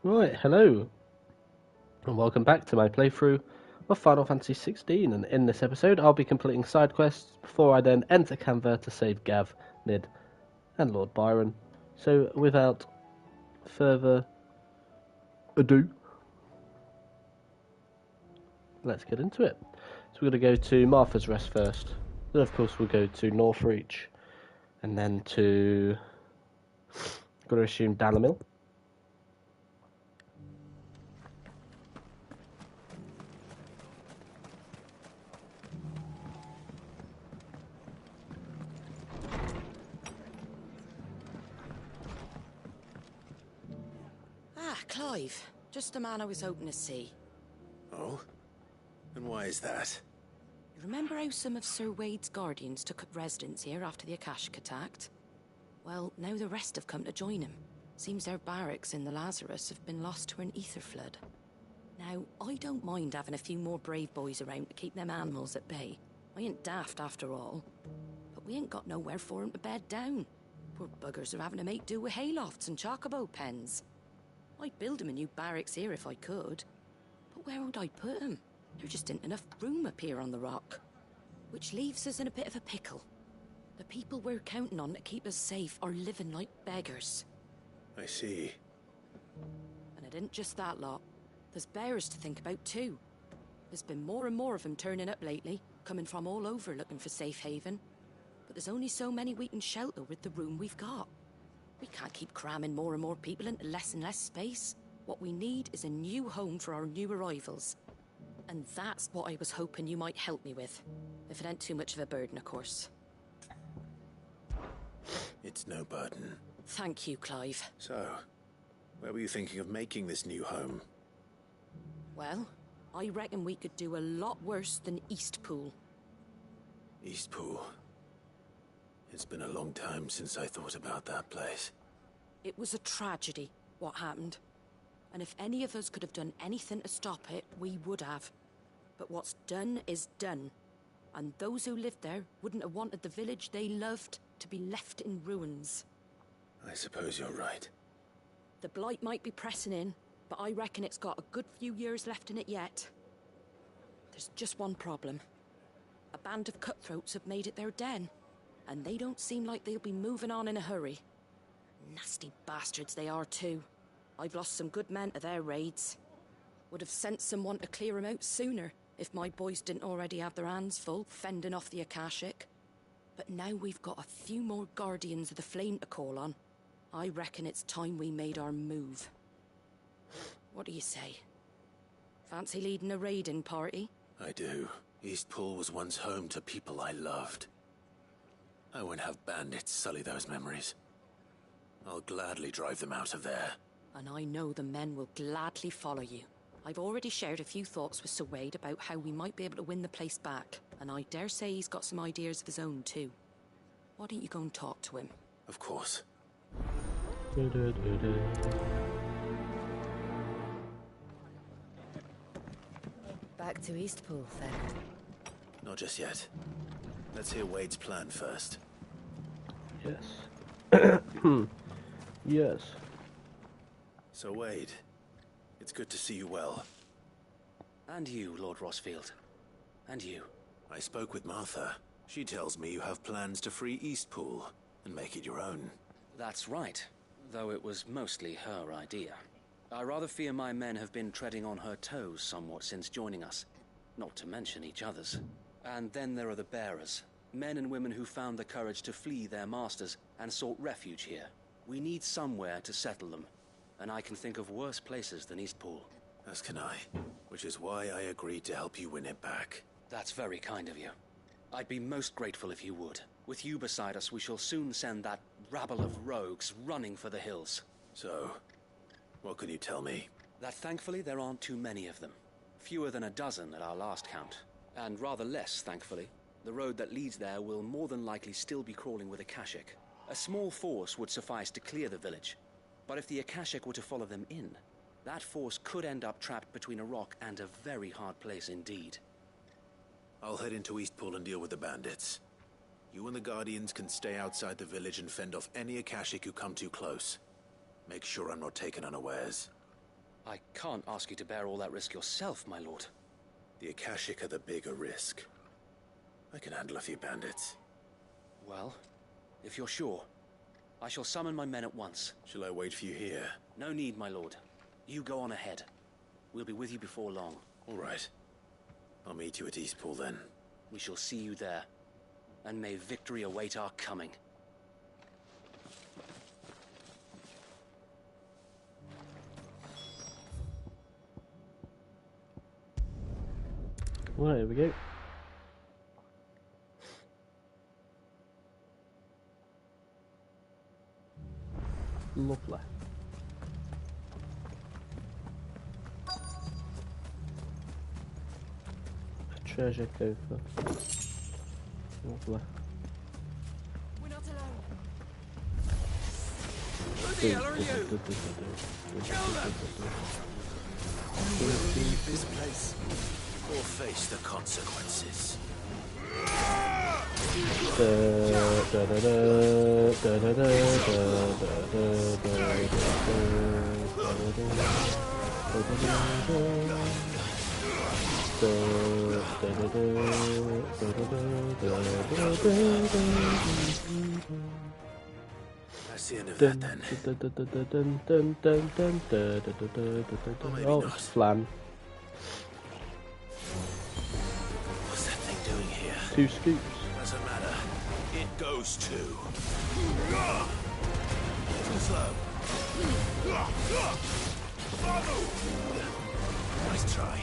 Right, hello, and welcome back to my playthrough of Final Fantasy XVI. And in this episode, I'll be completing side quests before I then enter Kanver to save Gav, Mid, and Lord Byron. So, without further ado, let's get into it. So, we're going to go to Martha's Rest first. Then, of course, we'll go to Northreach, and then to. Got to assume Dalamil. Clive. Just the man I was hoping to see. Oh? And why is that? You remember how some of Sir Wade's guardians took up residence here after the Akashic attacked? Well, now the rest have come to join him. Seems their barracks in the Lazarus have been lost to an ether flood. Now, I don't mind having a few more brave boys around to keep them animals at bay. I ain't daft after all. But we ain't got nowhere for 'em to bed down. Poor buggers are having to make do with haylofts and chocobo pens. I'd build 'em a new barracks here if I could. But where would I put 'em? There just isn't enough room up here on the rock. Which leaves us in a bit of a pickle. The people we're counting on to keep us safe are living like beggars. I see. And it isn't just that lot. There's bears to think about too. There's been more and more of them turning up lately, coming from all over looking for safe haven. But there's only so many we can shelter with the room we've got. We can't keep cramming more and more people into less and less space. What we need is a new home for our new arrivals. And that's what I was hoping you might help me with. If it ain't too much of a burden, of course. It's no burden. Thank you, Clive. So, where were you thinking of making this new home? Well, I reckon we could do a lot worse than Eastpool. Eastpool. It's been a long time since I thought about that place. It was a tragedy, what happened. And if any of us could have done anything to stop it, we would have. But what's done is done. And those who lived there wouldn't have wanted the village they loved to be left in ruins. I suppose you're right. The blight might be pressing in, but I reckon it's got a good few years left in it yet. There's just one problem. A band of cutthroats have made it their den. And they don't seem like they'll be moving on in a hurry. Nasty bastards they are too. I've lost some good men to their raids. Would have sent someone to clear 'em out sooner, if my boys didn't already have their hands full, fending off the Akashic. But now we've got a few more Guardians of the Flame to call on. I reckon it's time we made our move. What do you say? Fancy leading a raiding party? I do. Eastpool was once home to people I loved. I won't have bandits sully those memories. I'll gladly drive them out of there. And I know the men will gladly follow you. I've already shared a few thoughts with Sir Wade about how we might be able to win the place back, and I dare say he's got some ideas of his own too. Why don't you go and talk to him? Of course. Back to Eastpool, then. Not just yet. Let's hear Wade's plan first. Yes. Yes. So Wade, it's good to see you well. And you, Lord Rossfield. And you. I spoke with Martha. She tells me you have plans to free Eastpool and make it your own. That's right, though it was mostly her idea. I rather fear my men have been treading on her toes somewhat since joining us, not to mention each other's. And then there are the bearers, men and women who found the courage to flee their masters and sought refuge here. We need somewhere to settle them, and I can think of worse places than Eastpool. As can I, which is why I agreed to help you win it back. That's very kind of you. I'd be most grateful if you would. With you beside us, we shall soon send that rabble of rogues running for the hills. So, what can you tell me? That thankfully there aren't too many of them. Fewer than a dozen at our last count. And rather less, thankfully. The road that leads there will more than likely still be crawling with Akashic. A small force would suffice to clear the village. But if the Akashic were to follow them in, that force could end up trapped between a rock and a very hard place indeed. I'll head into Eastpool and deal with the bandits. You and the Guardians can stay outside the village and fend off any Akashic who come too close. Make sure I'm not taken unawares. I can't ask you to bear all that risk yourself, my lord. The Akashic are the bigger risk. I can handle a few bandits. Well, if you're sure, I shall summon my men at once. Shall I wait for you here? No need, my lord. You go on ahead. We'll be with you before long. All right. I'll meet you at Eastpool then. We shall see you there. And may victory await our coming. Well, here we go. Lovely. A treasure coffer. Lovely. We're not alone. Who the hell are you? Kill them! You will leave this place or face the consequences. That's the end of that then. Oh, it's Flan. What's that thing doing here? 2 scoops. Doesn't matter. It goes too. Too slow. Nice try.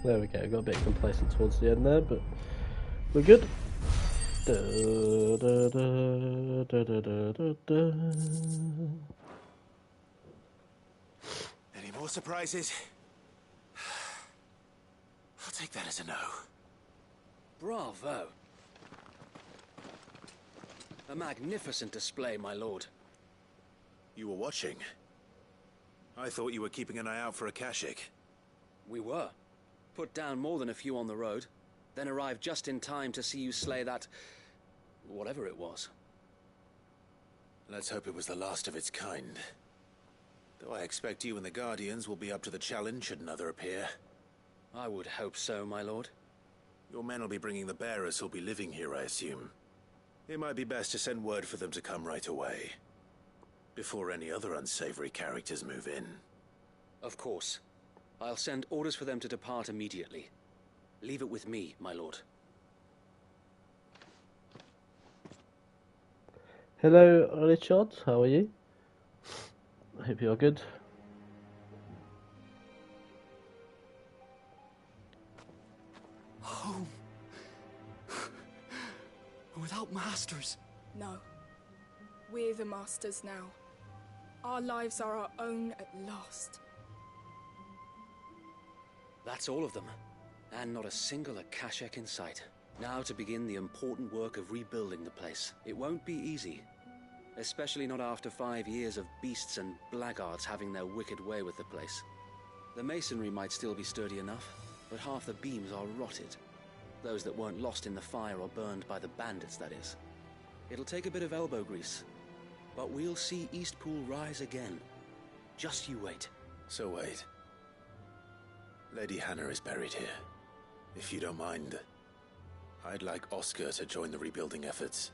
There we go, got a bit complacent towards the end there, but we're good. Any more surprises? I'll take that as a no. Bravo! A magnificent display, my lord. You were watching? I thought you were keeping an eye out for Akashic. We were. Put down more than a few on the road, then arrived just in time to see you slay that... whatever it was. Let's hope it was the last of its kind. Though I expect you and the Guardians will be up to the challenge should another appear. I would hope so, my lord. Your men will be bringing the bearers who'll be living here, I assume. It might be best to send word for them to come right away, before any other unsavory characters move in. Of course. I'll send orders for them to depart immediately. Leave it with me, my lord. Hello, Richard. How are you? I hope you're good. Home. Without masters. No. We're the masters now. Our lives are our own at last. That's all of them. And not a single Akashic in sight. Now to begin the important work of rebuilding the place. It won't be easy. Especially not after 5 years of beasts and blackguards having their wicked way with the place. The masonry might still be sturdy enough, but half the beams are rotted. Those that weren't lost in the fire or burned by the bandits, that is. It'll take a bit of elbow grease. But we'll see Eastpool rise again. Just you wait. So wait. Lady Hannah is buried here. If you don't mind, I'd like Oscar to join the rebuilding efforts.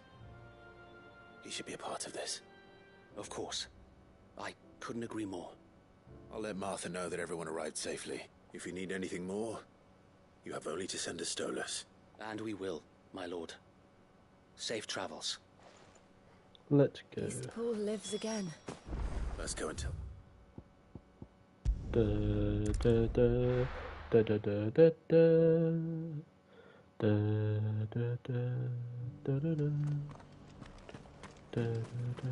He should be a part of this. Of course. I couldn't agree more. I'll let Martha know that everyone arrived safely. If you need anything more, you have only to send a Stolas. And we will, my lord. Safe travels. Let's go. Eastpool lives again. Let's go and tell. Da, da, da, da, da, da, da, da. Da, da, da, da, da, da. Da, da,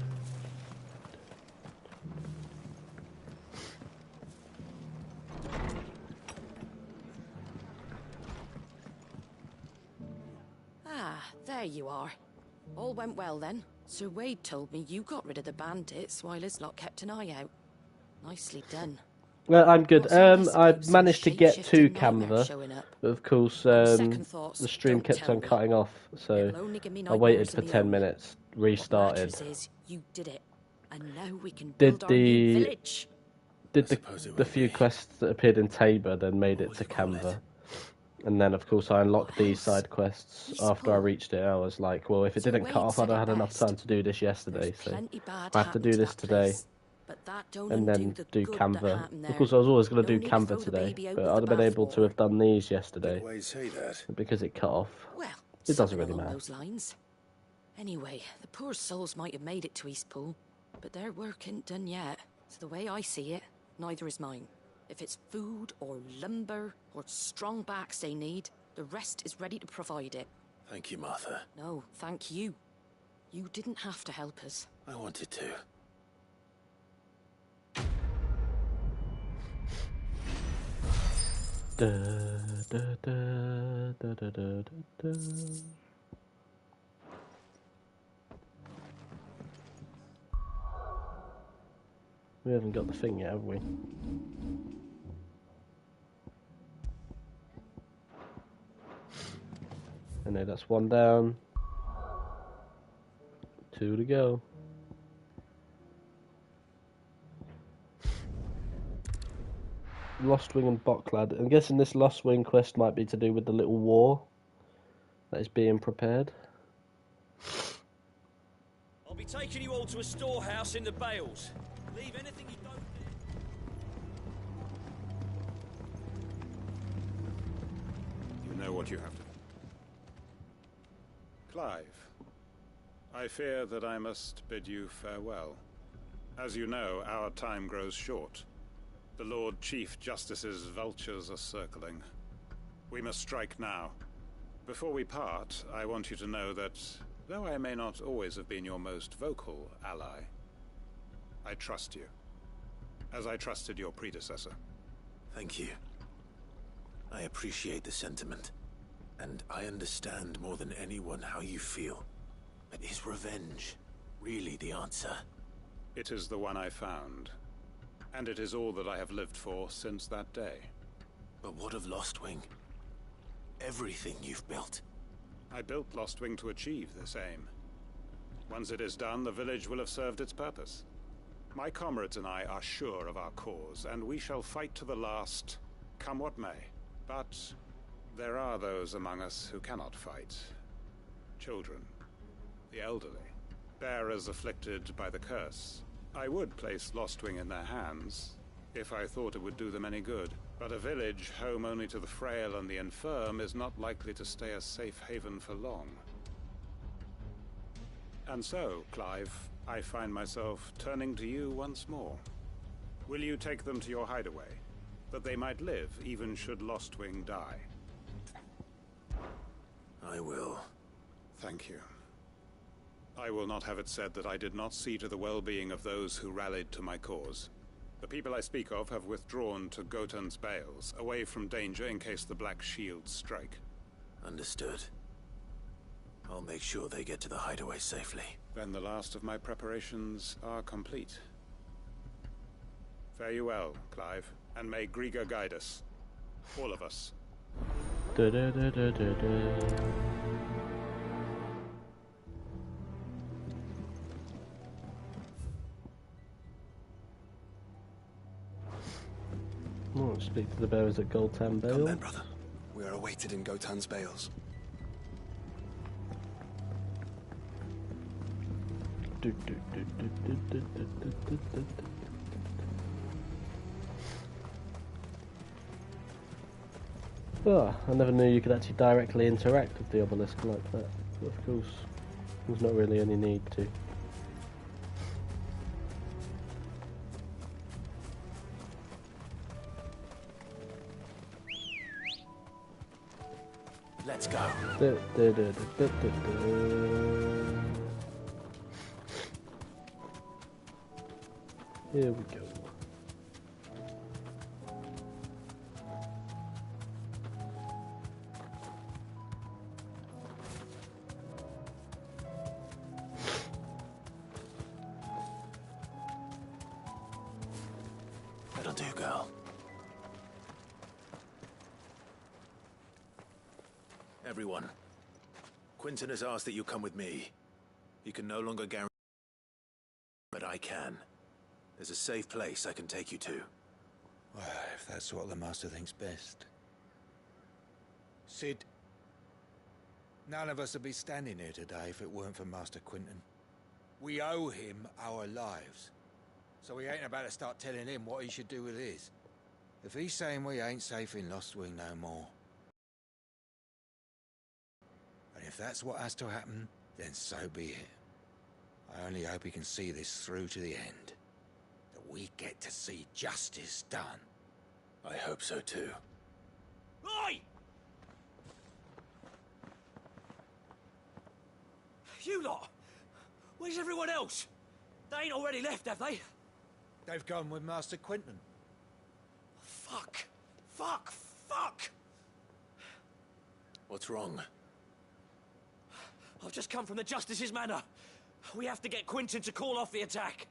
Ah, there you are. All went well then. Sir Wade told me you got rid of the bandits while his lot kept an eye out. Nicely done. Well, I'm good. What's all this I about some managed to get to shape-shifting nightmare Kanver, showing up? but of course, Second thoughts, the stream don't kept tell on me. cutting off, so It'll only give me I waited nightmares for of me 10 own. minutes, What restarted. matters is you did it, and now we can Did build our new the village. did suppose it the will few be. quests that appeared in Tabor then made it What to will you call Kanver, it? and then of course I unlocked What these else? side quests East after I Pole. reached it. I was like, well, if it Sir didn't cut Wade off, I'd said have it had enough best. time to do this yesterday. There's So plenty bad I have to happened do to this that today. place, but that don't And undo then the do good that Kanver. happened there. Of course, I was always going No to do need to Kanver throw the today, baby out but with I'd the have been able to bathwater. have done these Good yesterday. way to say that. But because it cut off, Well, it doesn't something really along matter. those lines. Anyway, the poor souls might have made it to Eastpool, but their work ain't done yet. So the way I see it, neither is mine. If it's food or lumber or strong backs they need, the rest is ready to provide it. Thank you, Martha. No, thank you. You didn't have to help us. I wanted to. Da, da, da, da, da, da, da. We haven't got the thing yet, have we? I know that's one down. 2 to go. Lost Wing and Bocklad. I'm guessing this Lost Wing quest might be to do with the little war that is being prepared. I'll be taking you all to a storehouse in the Bales. Leave anything you don't need. You know what you have to do. Clive, I fear that I must bid you farewell. As you know, our time grows short. The Lord Chief Justice's vultures are circling. We must strike now. Before we part, I want you to know that, though I may not always have been your most vocal ally, I trust you, as I trusted your predecessor. Thank you. I appreciate the sentiment, and I understand more than anyone how you feel. But is revenge really the answer? It is the one I found, and it is all that I have lived for since that day. But what of Lostwing? Everything you've built. I built Lostwing to achieve this aim. Once it is done, the village will have served its purpose. My comrades and I are sure of our cause, and we shall fight to the last, come what may. But there are those among us who cannot fight. Children, the elderly, bearers afflicted by the curse. I would place Lostwing in their hands, if I thought it would do them any good. But a village home only to the frail and the infirm is not likely to stay a safe haven for long. And so, Clive, I find myself turning to you once more. Will you take them to your hideaway, that they might live even should Lostwing die? I will. Thank you. I will not have it said that I did not see to the well-being of those who rallied to my cause. The people I speak of have withdrawn to Gotan's Bales, away from danger in case the Black Shields strike. Understood. I'll make sure they get to the hideaway safely. Then the last of my preparations are complete. Fare you well, Clive, and may Griga guide us. All of us. Da, da, da, da, da, da. Oh, speak to the bearers at Goldtown Come Bale. then, brother. We are awaited in Gotan's Bales. Oh, I never knew you could actually directly interact with the obelisk like that. But of course, there's not really any need to. Let's go. Here we go. That'll do, girl. Everyone, Quentin has asked that you come with me. He can no longer guarantee, but I can. There's a safe place I can take you to. Well, if that's what the Master thinks best. Sid, none of us would be standing here today if it weren't for Master Quentin. We owe him our lives. So we ain't about to start telling him what he should do with his. If he's saying we ain't safe in Lost Wing no more, and if that's what has to happen, then so be it. I only hope he can see this through to the end. That we get to see justice done. I hope so too. Oi! You lot! Where's everyone else? They ain't already left, have they? They've gone with Master Quentin. Fuck! Fuck! Fuck! What's wrong? I've just come from the Justice's manor. We have to get Quentin to call off the attack.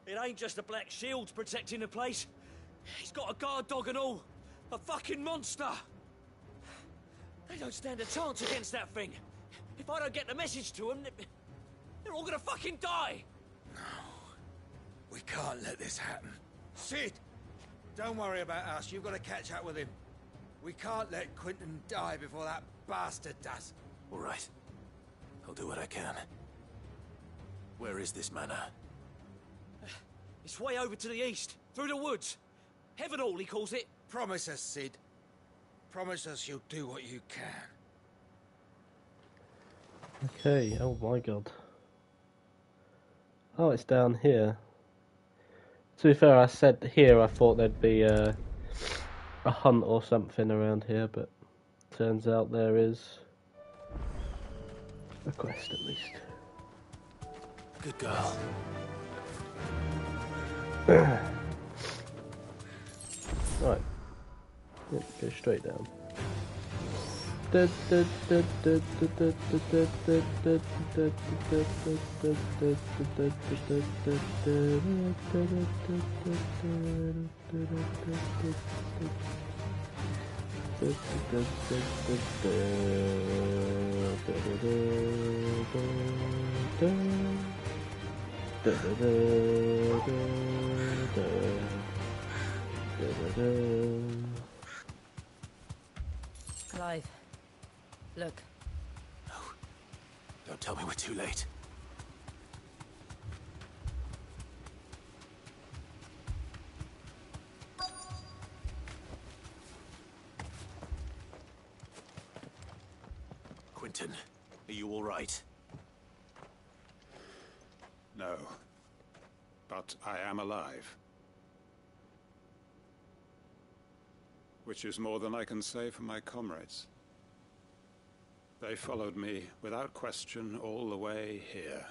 It ain't just the Black Shields protecting the place. He's got a guard dog and all. A fucking monster. They don't stand a chance against that thing. If I don't get the message to them, they're all gonna fucking die. No. We can't let this happen. Sid! Don't worry about us. You've got to catch up with him. We can't let Quentin die before that bastard does. All right. I'll do what I can. Where is this manor? It's way over to the east, through the woods. Heaven Hall, he calls it. Promise us, Sid. Promise us you'll do what you can. Okay, oh my god. Oh, it's down here. To be fair, I said here I thought there'd be a hunt or something around here, but turns out there is a quest at least. Good girl. Right. Yep, go straight down. Clive, look. No. Don't tell me we're too late. Quentin, are you all right? No. But I am alive. Which is more than I can say for my comrades. They followed me without question all the way here.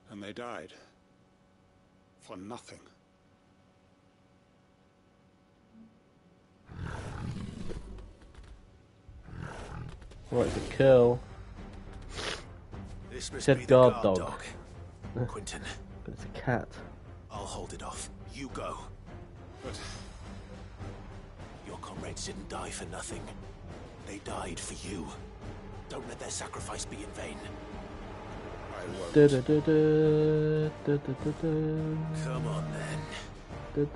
And they died. For nothing. Right, the kill. This must Said be the guard guard dog. dog. Quentin, But it's a cat. I'll hold it off. You go. But Your comrades didn't die for nothing. They died for you. Don't let their sacrifice be in vain. I won't. Come on, then. That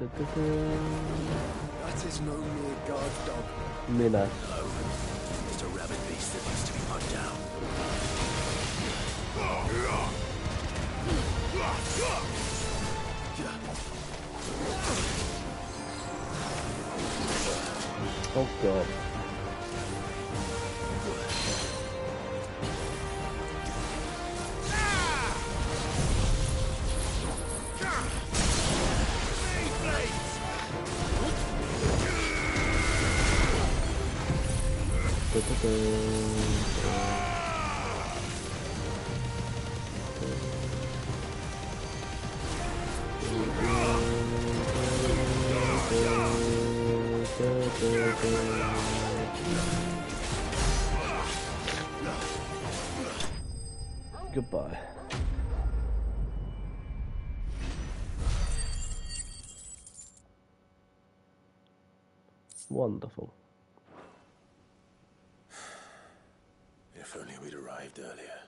is no mere guard dog. Mina. No. Just a rabid beast that needs to be put down. Oh god. Goodbye. Wonderful. If only we'd arrived earlier.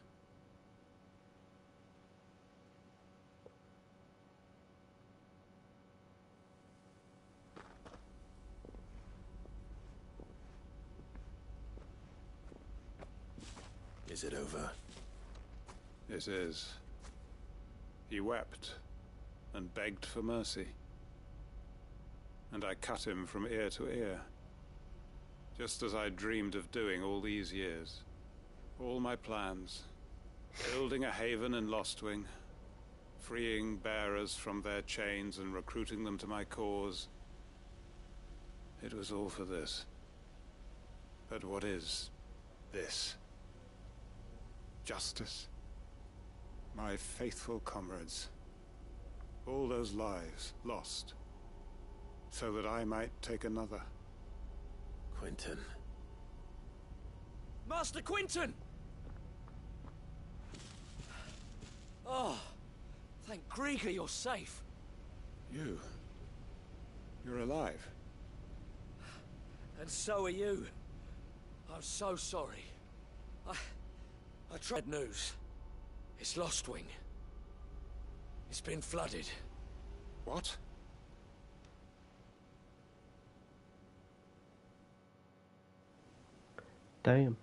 Is it over? It is. He wept and begged for mercy. And I cut him from ear to ear. Just as I dreamed of doing all these years. All my plans. Building a haven in Lostwing. Freeing bearers from their chains and recruiting them to my cause. It was all for this. But what is this? Justice? My faithful comrades. All those lives lost. So that I might take another. Quentin. Master Quentin! Oh, thank Grieger you're safe. You're alive. And so are you. I'm so sorry. I tried news. It's Lostwing. It's been flooded. What? Damn.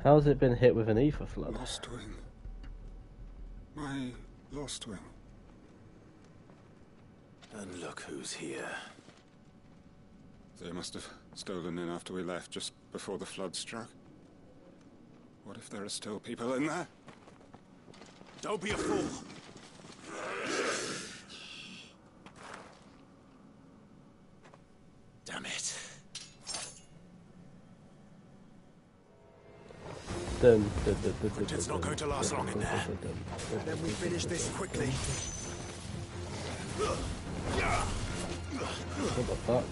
How's it been hit with an ether flood? Lostwing. My Lostwing. And look who's here. They must have stolen in after we left, just before the flood struck. What if there are still people in there? Don't be a fool! Damn it. Quentin's not going to last long in there. And then we finish this quickly. What the fuck?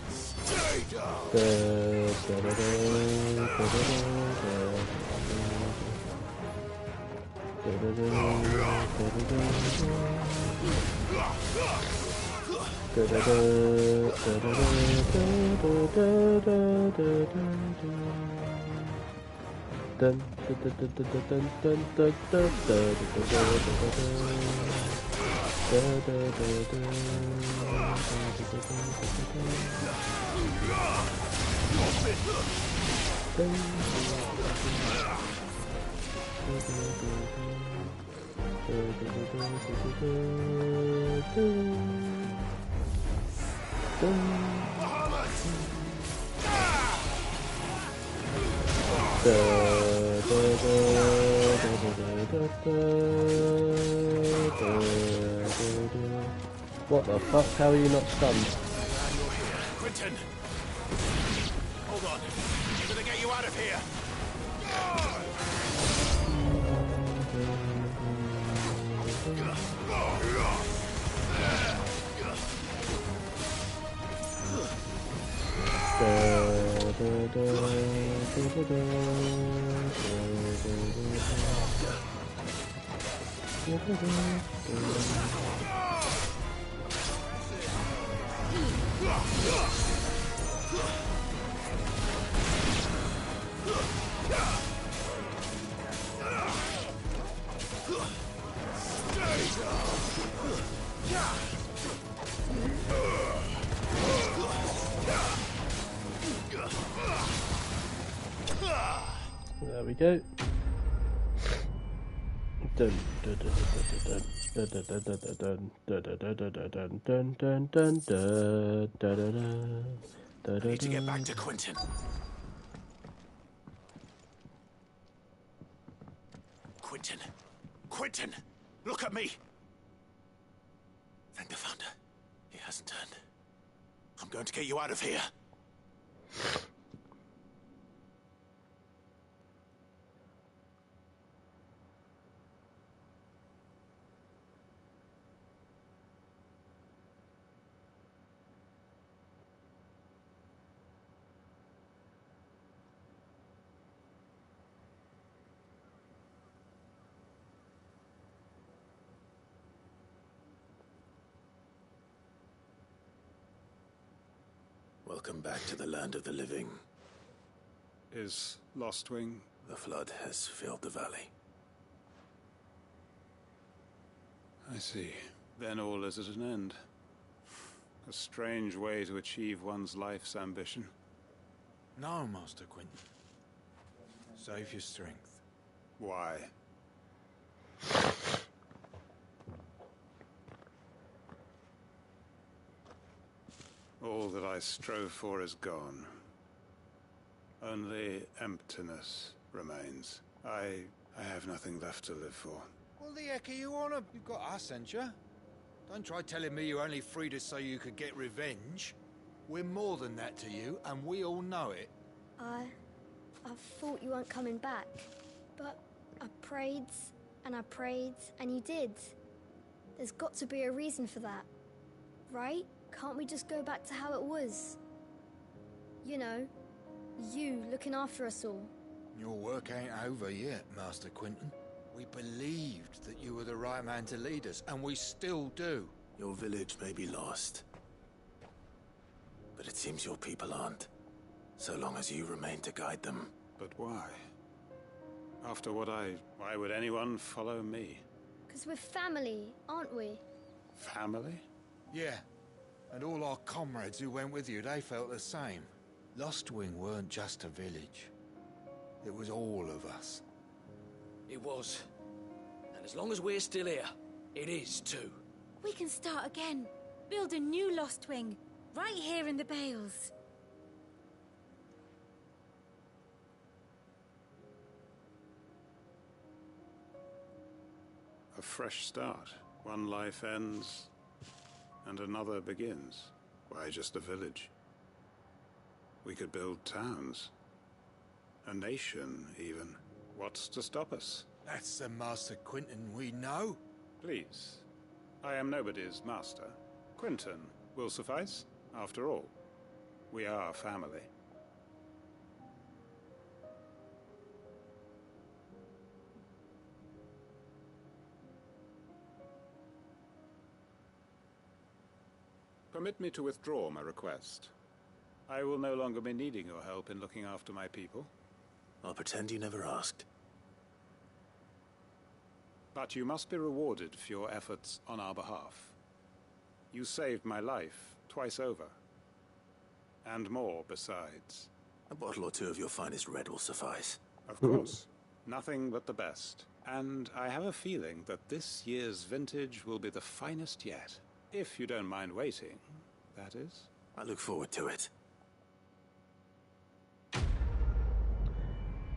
What the fuck? How are you not stunned? Quentin! Hold on. I'm gonna get you out of here! There we go. Dun dun dun dun dun dun dun dun dun dun dun. I need to get back to Quentin. Quentin! Quentin! Look at me! Thank the thunder. He hasn't turned. I'm going to get you out of here. Welcome back to the land of the living. Is Lostwing? The flood has filled the valley. I see. Then all is at an end. A strange way to achieve one's life's ambition. No, Master Quentin. Save your strength. Why? All that I strove for is gone. Only emptiness remains. I have nothing left to live for. What the heck are you on? You've got us, ain't you? Don't try telling me you only freed us so you could get revenge. We're more than that to you, and we all know it. I thought you weren't coming back. But I prayed, and you did. There's got to be a reason for that. Right? Can't we just go back to how it was? You know, you looking after us all. Your work ain't over yet, Master Quentin. We believed that you were the right man to lead us, and we still do. Your village may be lost, but it seems your people aren't, so long as you remain to guide them. But why? After what why would anyone follow me? 'Cause we're family, aren't we? Family? Yeah. And all our comrades who went with you, they felt the same. Lostwing weren't just a village. It was all of us. It was. And as long as we're still here, it is too. We can start again. Build a new Lostwing. Right here in the Bales. A fresh start. One life ends, and another begins. Why just a village? We could build towns. A nation, even. What's to stop us? That's the Master Quentin we know. Please. I am nobody's master. Quentin will suffice, after all. We are family. Permit me to withdraw my request. I will no longer be needing your help in looking after my people. I'll pretend you never asked. But you must be rewarded for your efforts on our behalf. You saved my life twice over. And more besides. A bottle or two of your finest red will suffice. Of course. Nothing but the best. And I have a feeling that this year's vintage will be the finest yet. If you don't mind waiting, that is. I look forward to it.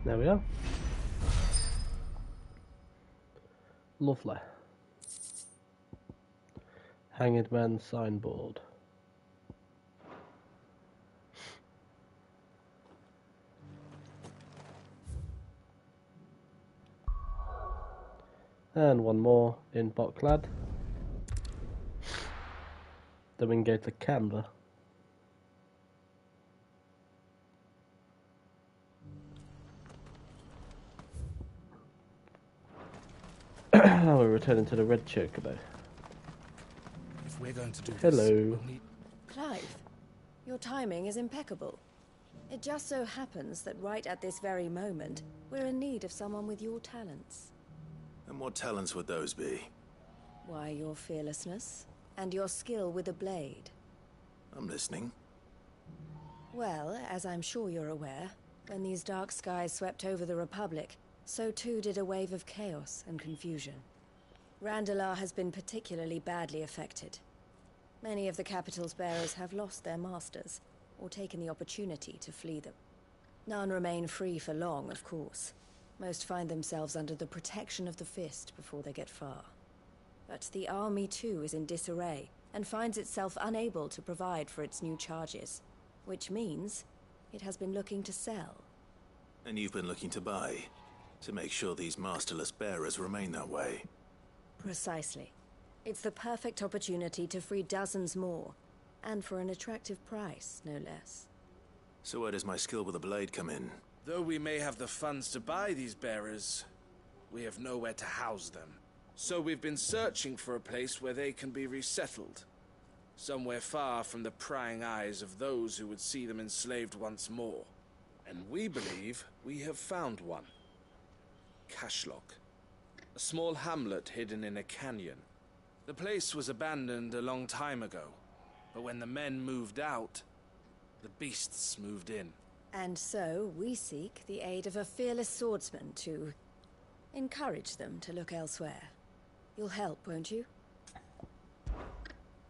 There we are. Lovely. Hanged Man signboard. And one more in Bocklad. Then we can go to Kanver. Now we're returning to the Red Chocobo. If we're going to do Hello. this, we'll need... Clive, your timing is impeccable. It just so happens that right at this very moment, we're in need of someone with your talents. And what talents would those be? Why, your fearlessness and your skill with a blade. I'm listening. Well, as I'm sure you're aware, When these dark skies swept over the Republic, so too did a wave of chaos and confusion. Randalar has been particularly badly affected. Many of the capital's bearers have lost their masters, or taken the opportunity to flee them. None remain free for long, of course. Most find themselves under the protection of the Fist before they get far. But the army too is in disarray, and finds itself unable to provide for its new charges. Which means it has been looking to sell. And you've been looking to buy, to make sure these masterless bearers remain that way. Precisely. It's the perfect opportunity to free dozens more, and for an attractive price, no less. So where does my skill with a blade come in? Though we may have the funds to buy these bearers, we have nowhere to house them. So we've been searching for a place where they can be resettled. Somewhere far from the prying eyes of those who would see them enslaved once more. And we believe we have found one. Cashlock. A small hamlet hidden in a canyon. The place was abandoned a long time ago, but when the men moved out, the beasts moved in. And so we seek the aid of a fearless swordsman to encourage them to look elsewhere. You'll help, won't you?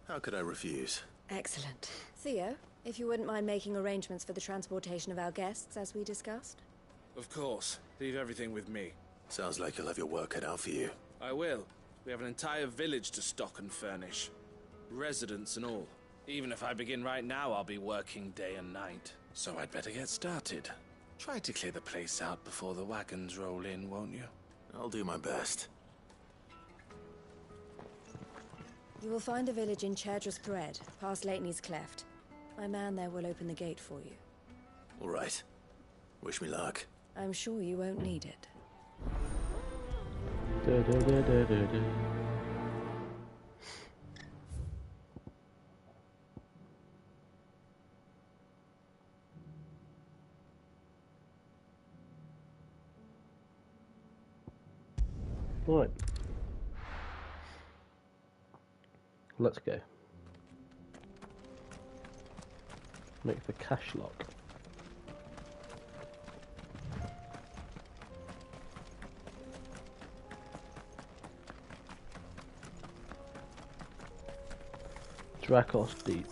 How could I refuse? Excellent. Theo, if you wouldn't mind making arrangements for the transportation of our guests, as we discussed. Of course. Leave everything with me. Sounds like you'll have your work cut out for you. I will. We have an entire village to stock and furnish. Residents and all. Even if I begin right now, I'll be working day and night. So I'd better get started. Try to clear the place out before the wagons roll in, won't you? I'll do my best. You will find a village in Chadra's Thread, past Lateney's Cleft. My man there will open the gate for you. All right. Wish me luck. I'm sure you won't need it. Right. Let's go. Make the cash lock. Dracos Deep.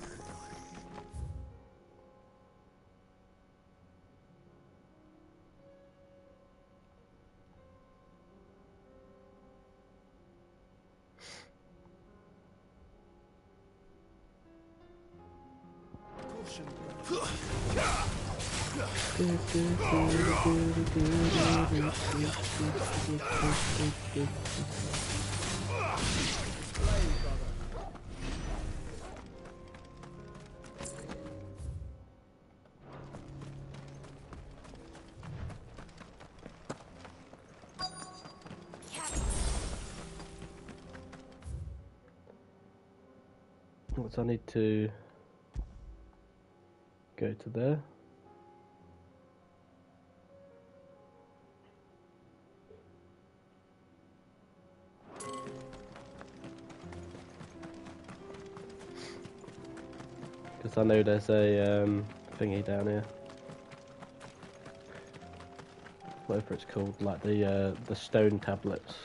So I need to go to there. Because I know there's a thingy down here. Whatever it's called, like the stone tablets.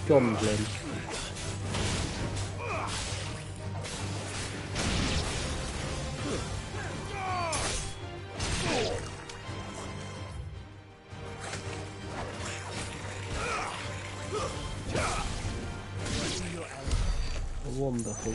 Goblin. Wonderful.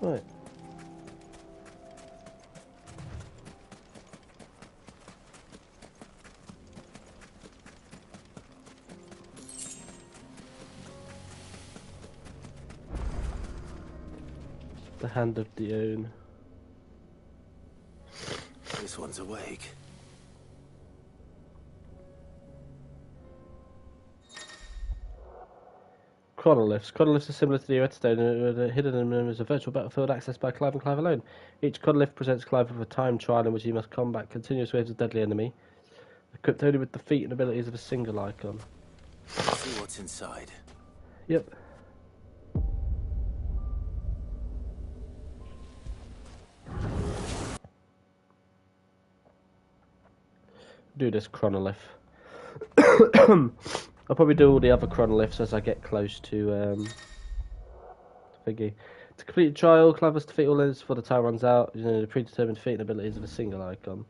Right. The Hand of Dione. This one's awake. Chronoliths. Chronoliths are similar to the Redstone and are hidden in them as a virtual battlefield accessed by Clive and Clive alone. Each chronolith presents Clive with a time trial in which he must combat continuous waves of deadly enemy, equipped only with the feat and abilities of a single icon. Let's see what's inside. Yep. Do this chronolith. I'll probably do all the other chronoliths as I get close to thingy. To complete the trial, Clive must defeat all enemies before the time runs out. You know, the predetermined feat and abilities of a single icon.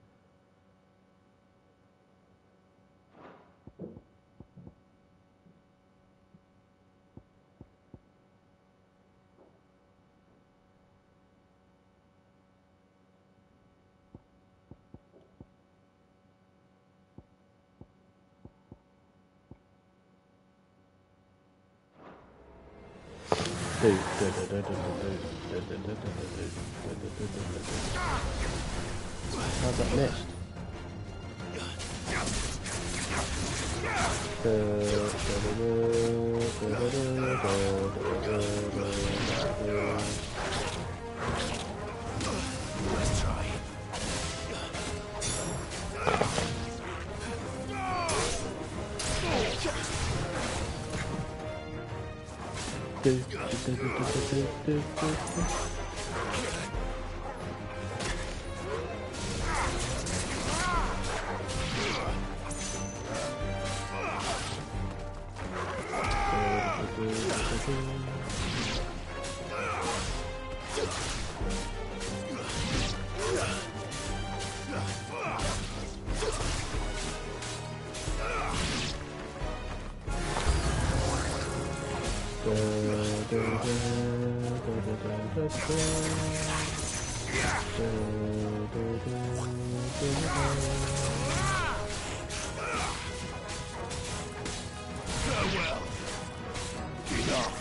How's that missed? Let's try. Farewell. Enough.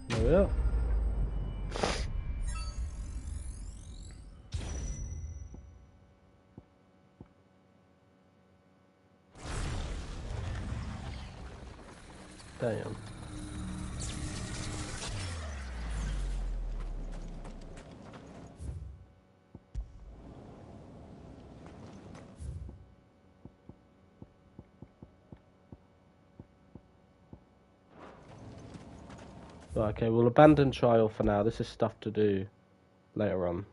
There we are. Damn. Right, okay, we'll abandon trial for now. This is stuff to do later on.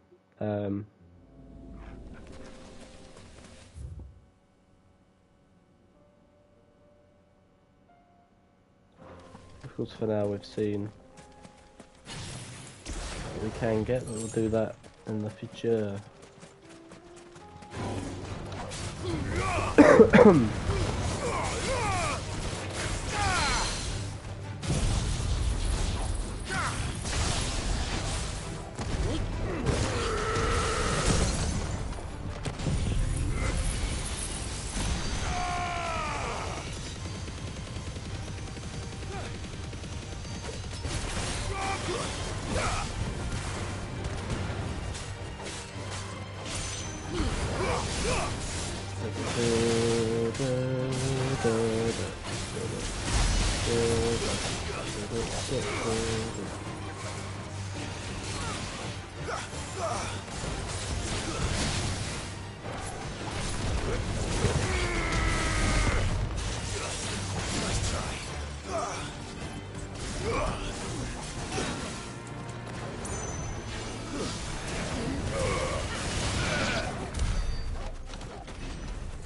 Of course, for now we've seen what we can get, but we'll do that in the future.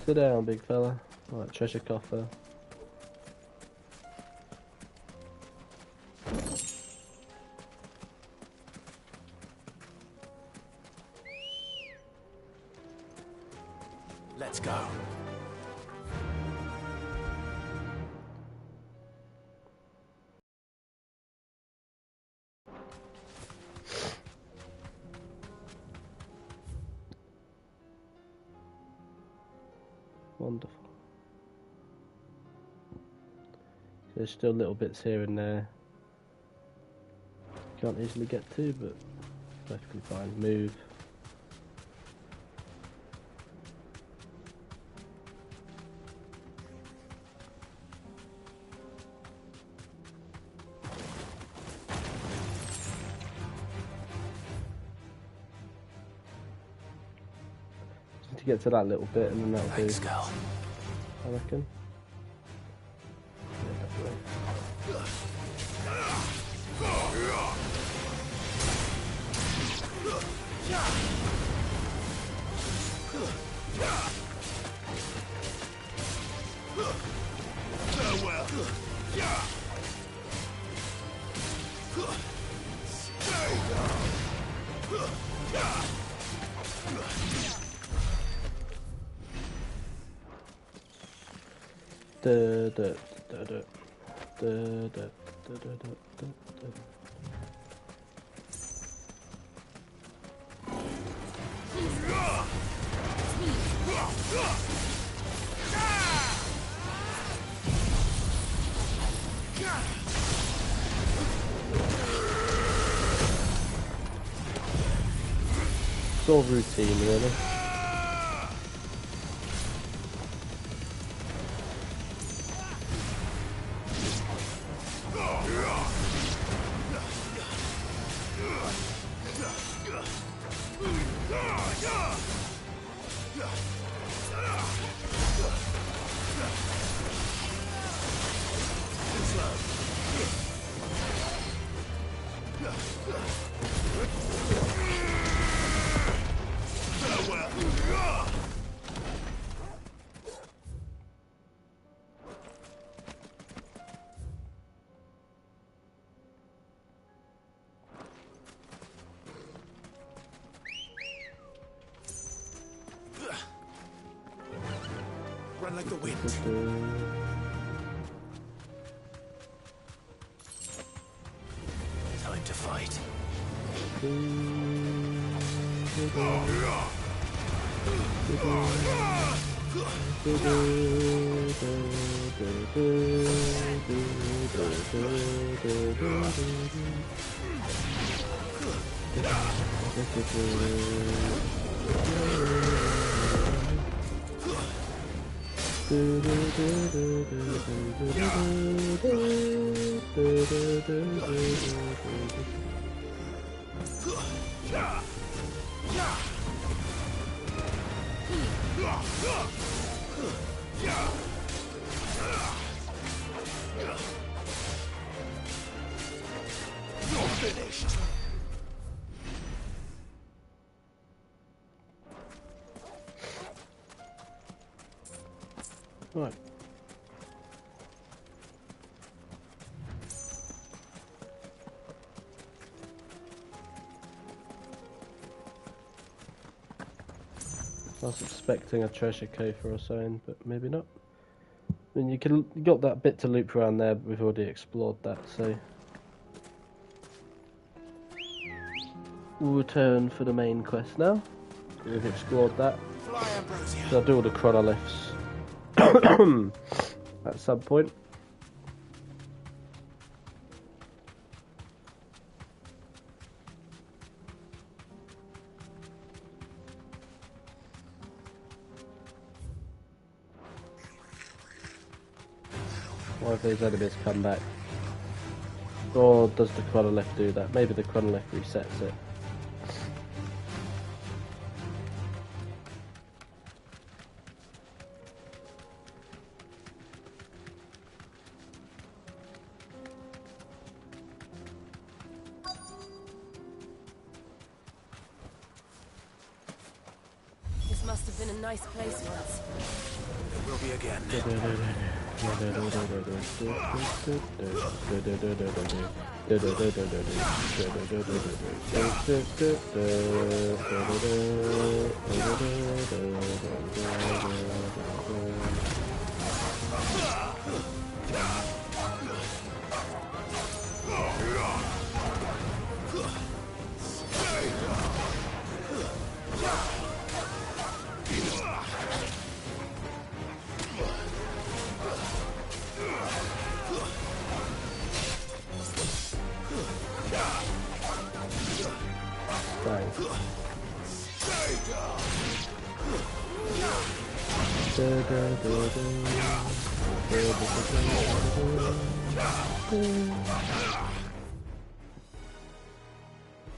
Sit down, big fella. Alright, treasure coffer. Let's go. Wonderful. There's still little bits here and there. Can't easily get to, but perfectly fine. Move. Just to get to that little bit, and then that'll Thanks, do. girl. I reckon. It's all routine, really. Run like the wind. Time to fight. You're finished. Right. I was expecting a treasure coffer or something, but maybe not. I mean, you got that bit to loop around there, but we've already explored that, so we'll return for the main quest now. We've explored that. So I'll do all the chronoliths at some point. What if these enemies come back? Or does the chronolith do that? Maybe the chronolith resets it. This must have been a nice place once. It will be again.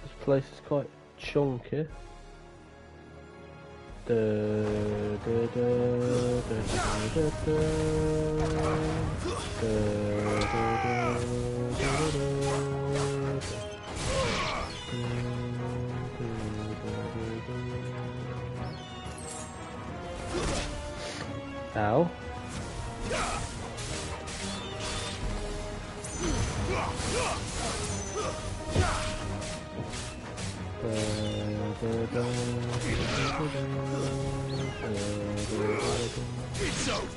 This place is quite chunky. Ow. It's over.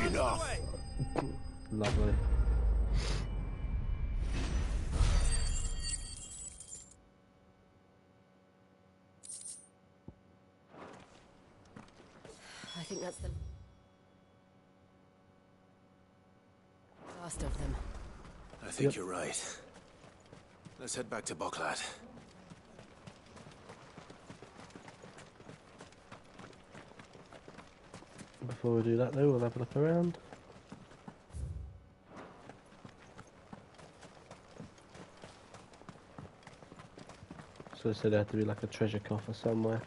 Enough. Lovely. I think that's the last of them. I think you're right. Let's head back to Boklat. Before we do that though, we'll have a look around. So they said there had to be like a treasure coffer somewhere.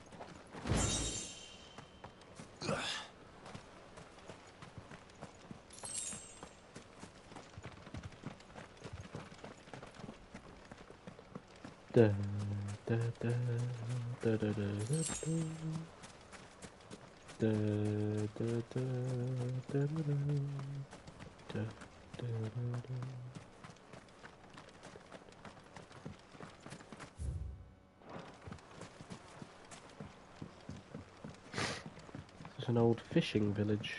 Da, da, da, da, da, da, da, da. Da, da, da, da, da, da, da, da, da. This is an old fishing village.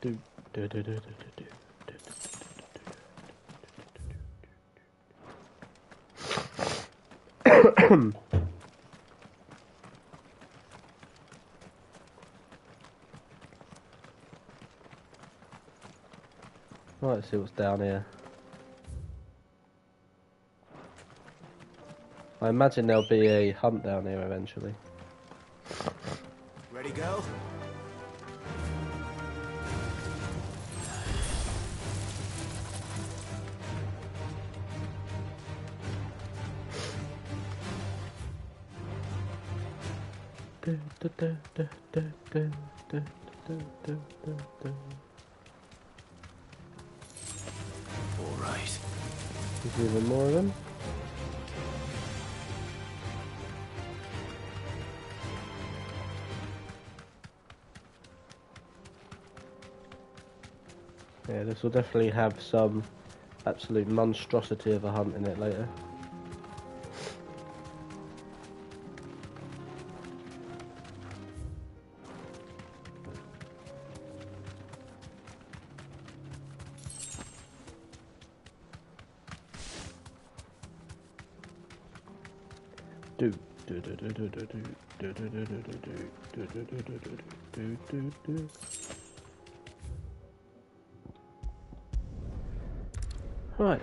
Do, do, do, do, do, do, do. Right, let's see what's down here. I imagine there'll be a hunt down here eventually. Ready, go? All right. There's even more of them. Yeah, this will definitely have some absolute monstrosity of a hunt in it later. Right,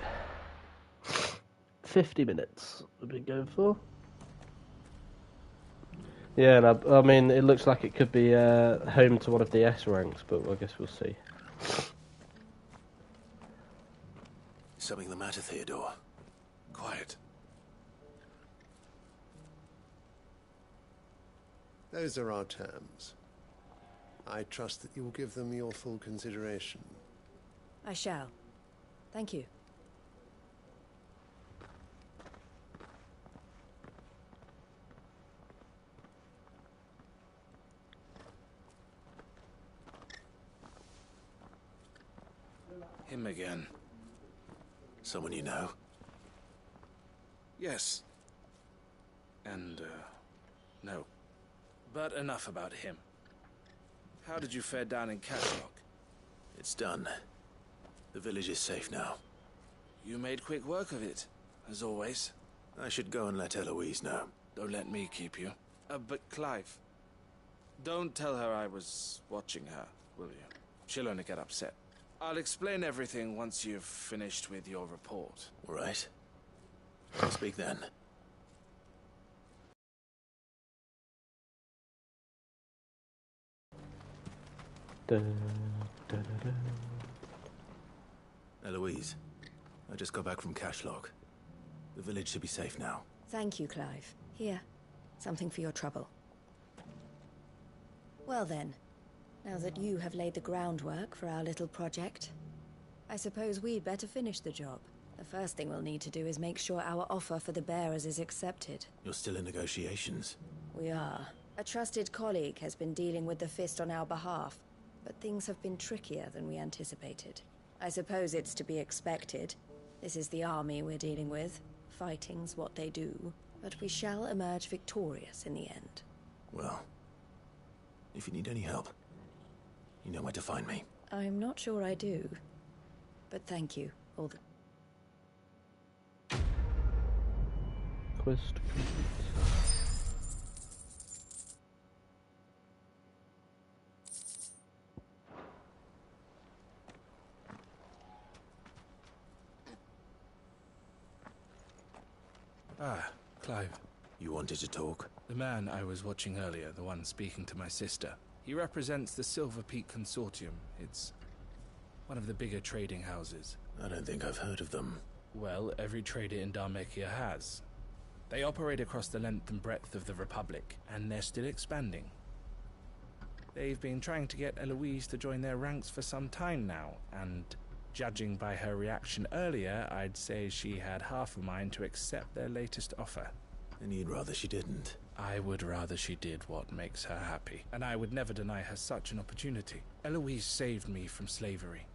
50 minutes we've been going for. Yeah, and I mean, it looks like it could be home to one of the S ranks, but I guess we'll see. Something the matter, Theodore? Quiet. Those are our terms. I trust that you will give them your full consideration. I shall. Thank you. Him again. Someone you know? Yes. And, no. But enough about him. How did you fare down in Cashlock? It's done. The village is safe now. You made quick work of it, as always. I should go and let Eloise know. Don't let me keep you. But Clive, don't tell her I was watching her, will you? She'll only get upset. I'll explain everything once you've finished with your report. All right. I'll speak then. Eloise, I just got back from Cashlock. The village should be safe now. Thank you, Clive. Here, something for your trouble. Well then, now that you have laid the groundwork for our little project, I suppose we'd better finish the job. The first thing we'll need to do is make sure our offer for the bearers is accepted. You're still in negotiations? We are. A trusted colleague has been dealing with the Fist on our behalf, but things have been trickier than we anticipated. I suppose it's to be expected. This is the army we're dealing with. Fighting's what they do, but we shall emerge victorious in the end. Well, if you need any help, you know where to find me. I'm not sure I do, but thank you, all the... Quest complete. Ah, Clive. You wanted to talk? The man I was watching earlier, the one speaking to my sister. He represents the Silver Peak Consortium. It's one of the bigger trading houses. I don't think I've heard of them. Well, every trader in Dharmekia has. They operate across the length and breadth of the Republic, and they're still expanding. They've been trying to get Eloise to join their ranks for some time now, and judging by her reaction earlier, I'd say she had half a mind to accept their latest offer. And you'd rather she didn't? I would rather she did what makes her happy, and I would never deny her such an opportunity. Eloise saved me from slavery,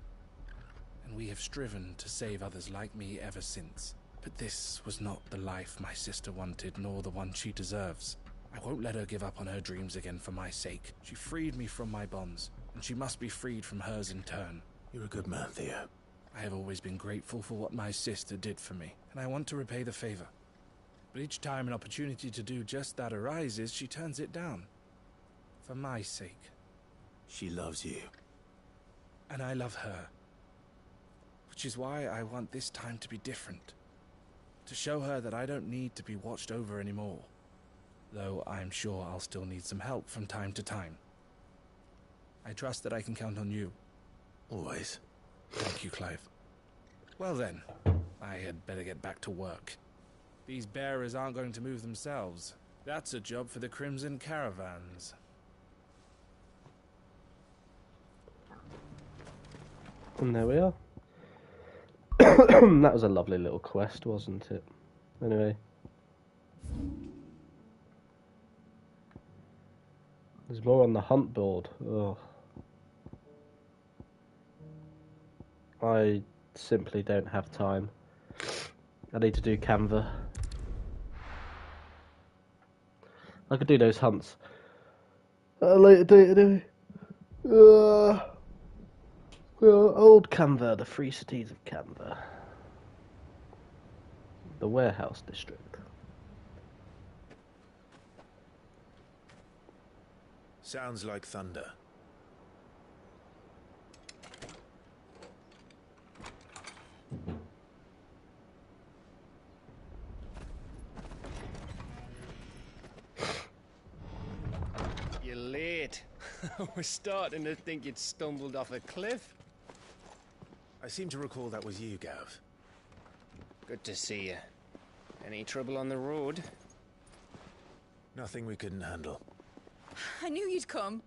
and we have striven to save others like me ever since. But this was not the life my sister wanted, nor the one she deserves. I won't let her give up on her dreams again for my sake. She freed me from my bonds, and she must be freed from hers in turn. You're a good man, Theo. I have always been grateful for what my sister did for me, and I want to repay the favor. But each time an opportunity to do just that arises, she turns it down. For my sake. She loves you. And I love her. Which is why I want this time to be different. To show her that I don't need to be watched over anymore. Though I'm sure I'll still need some help from time to time. I trust that I can count on you. Always. Thank you, Clive. Well then, I had better get back to work. These bearers aren't going to move themselves. That's a job for the Crimson Caravans. And there we are. That was a lovely little quest, wasn't it? Anyway. There's more on the hunt board. Oh. I simply don't have time. I need to do Kanver. I could do those hunts at a later date anyway. Old Kanver, the Free Cities of Kanver. The Warehouse District. Sounds like thunder. You're late. We're starting to think you'd stumbled off a cliff. I seem to recall that was you, Gav. Good to see you. Any trouble on the road? Nothing we couldn't handle. I knew you'd come.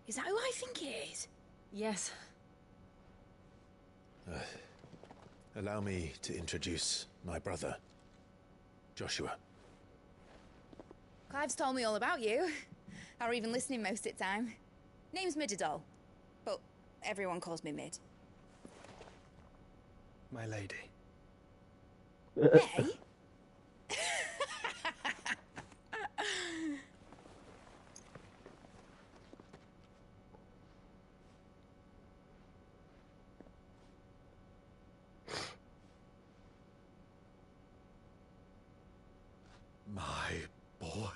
Is that who I think it is? Yes. Allow me to introduce my brother, Joshua. Clive's told me all about you. Or even listening most of the time. Name's Midadol, but everyone calls me Mid. My lady. Hey? My boy.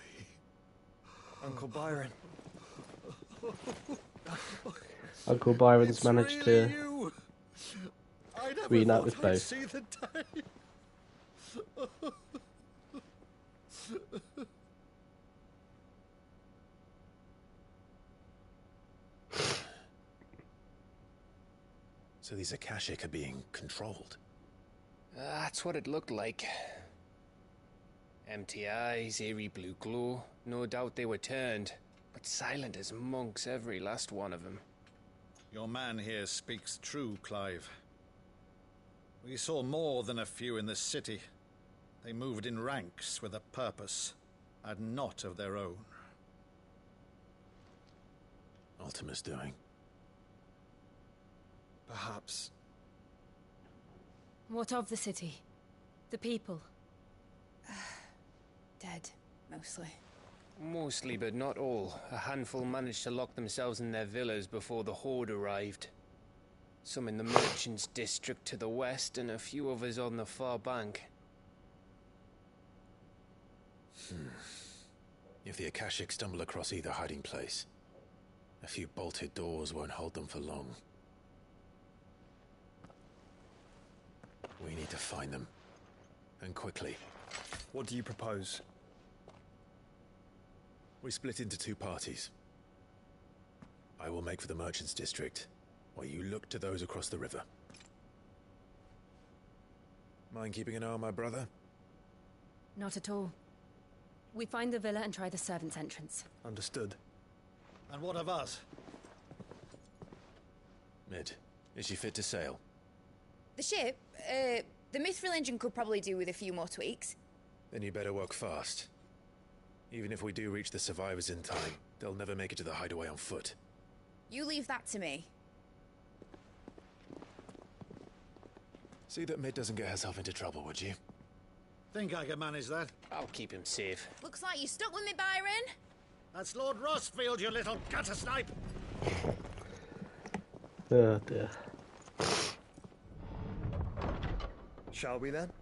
Uncle Byron. Uncle Byron's managed to reunite with both. See the day. So these Akashic are being controlled. That's what it looked like. Empty eyes, eerie blue glow. No doubt they were turned, but silent as monks, every last one of them. Your man here speaks true, Clive. We saw more than a few in the city. They moved in ranks with a purpose, and not of their own. Ultima's doing. Perhaps. What of the city? The people? Dead, mostly. Mostly, but not all. A handful managed to lock themselves in their villas before the Horde arrived. Some in the Merchants' District to the west, and a few others on the far bank. If the Akashic stumble across either hiding place, a few bolted doors won't hold them for long. We need to find them. And quickly. What do you propose? We split into two parties. I will make for the Merchants' District, while you look to those across the river. Mind keeping an eye on my brother? Not at all. We find the villa and try the servants' entrance. Understood. And what of us? Mid, is she fit to sail? The ship, the Mithril engine could probably do with a few more tweaks. Then you better work fast. Even if we do reach the survivors in time, they'll never make it to the hideaway on foot. You leave that to me. See that Mid doesn't get herself into trouble, would you? Think I can manage that? I'll keep him safe. Looks like you stuck with me, Byron. That's Lord Rossfield, you little gutter snipe! Oh dear. Shall we then?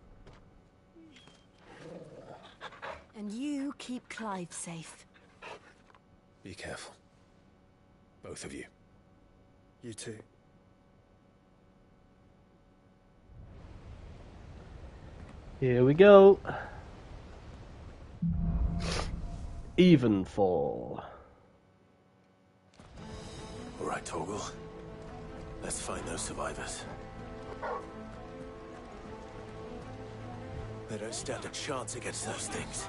And you keep Clive safe. Be careful. Both of you. You too. Here we go. Evenfall. All right, Torgal. Let's find those survivors. They don't stand a chance against those things.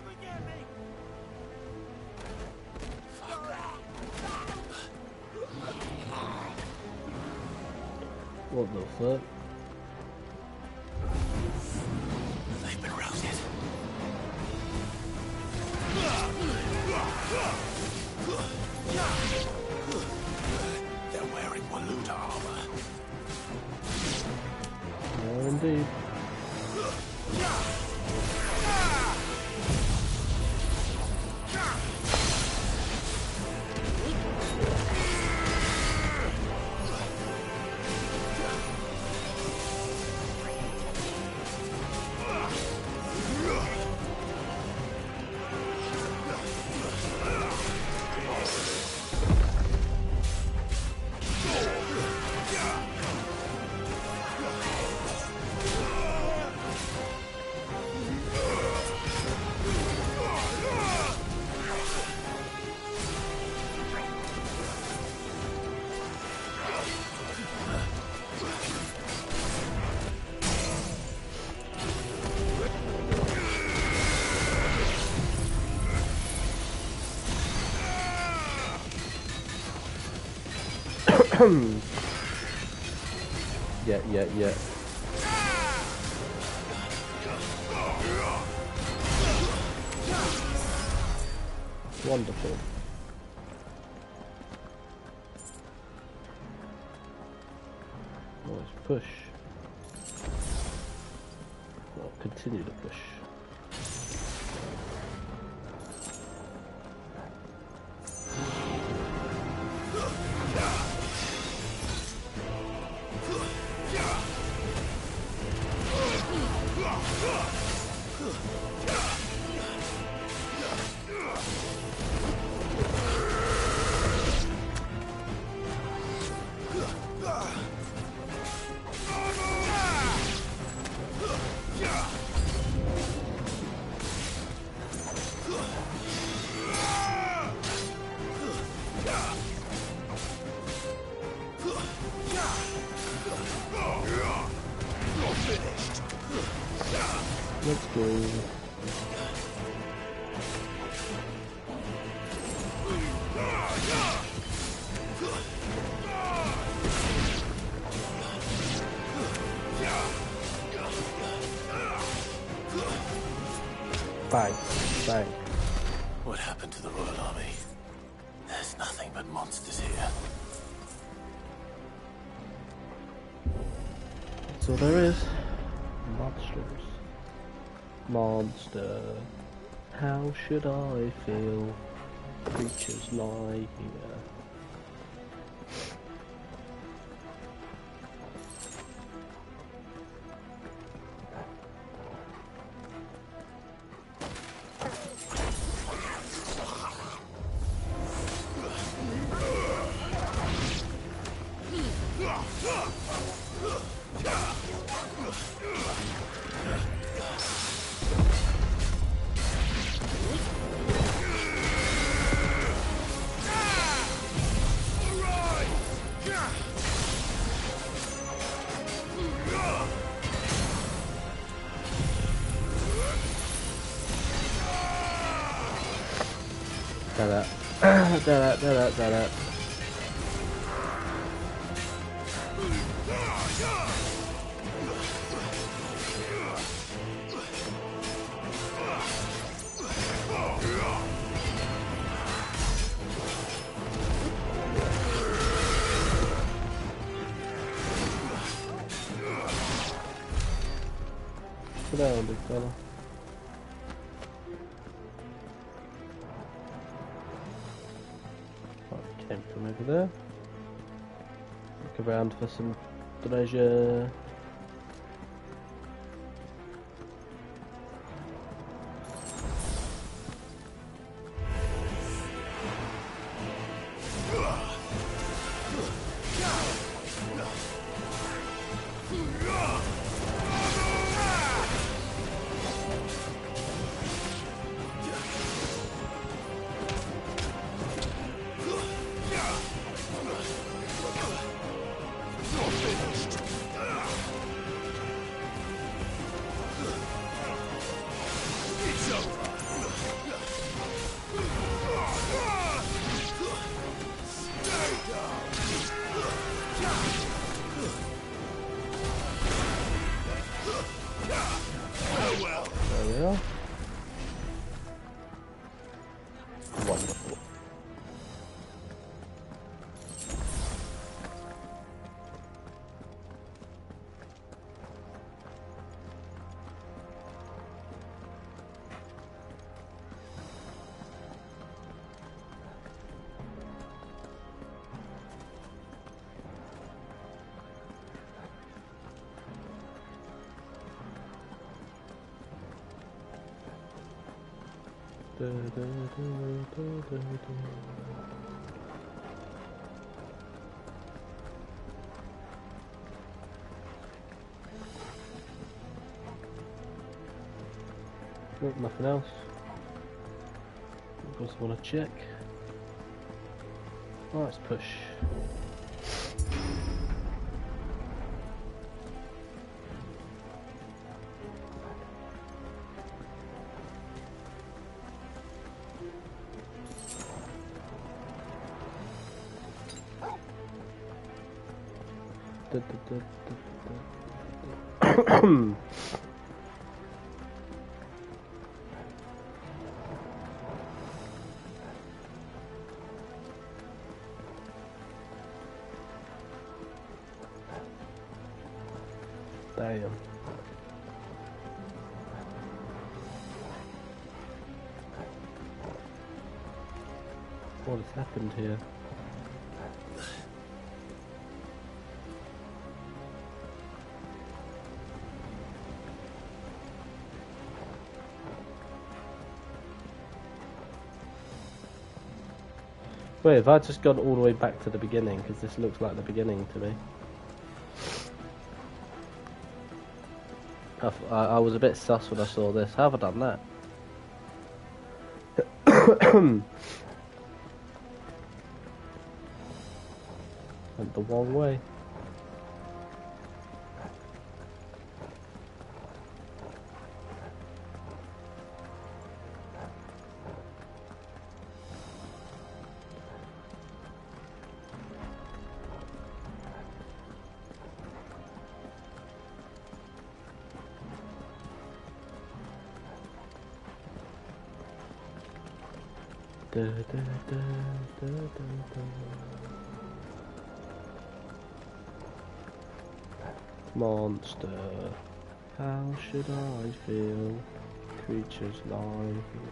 What the fuck? They've been routed. They're loot our armor. No, indeed. Yeah. Wonderful. Let's push. Well, continue to push. Let's go. Bang, bang. What happened to the Royal Army? There's nothing but monsters here. That's all there is. Monsters. Monster. How should I feel? Creatures lie here. Da-da. Sit down, big fella. Came from over there. Look around for some treasure. Nope, nothing else. Of course, I want to check. Oh, let's push. Damn. What has happened here? Wait, have I just gone all the way back to the beginning? Because this looks like the beginning to me. I was a bit sus when I saw this. How have I done that? Went the wrong way. Monster, how should I feel? Creatures lie here.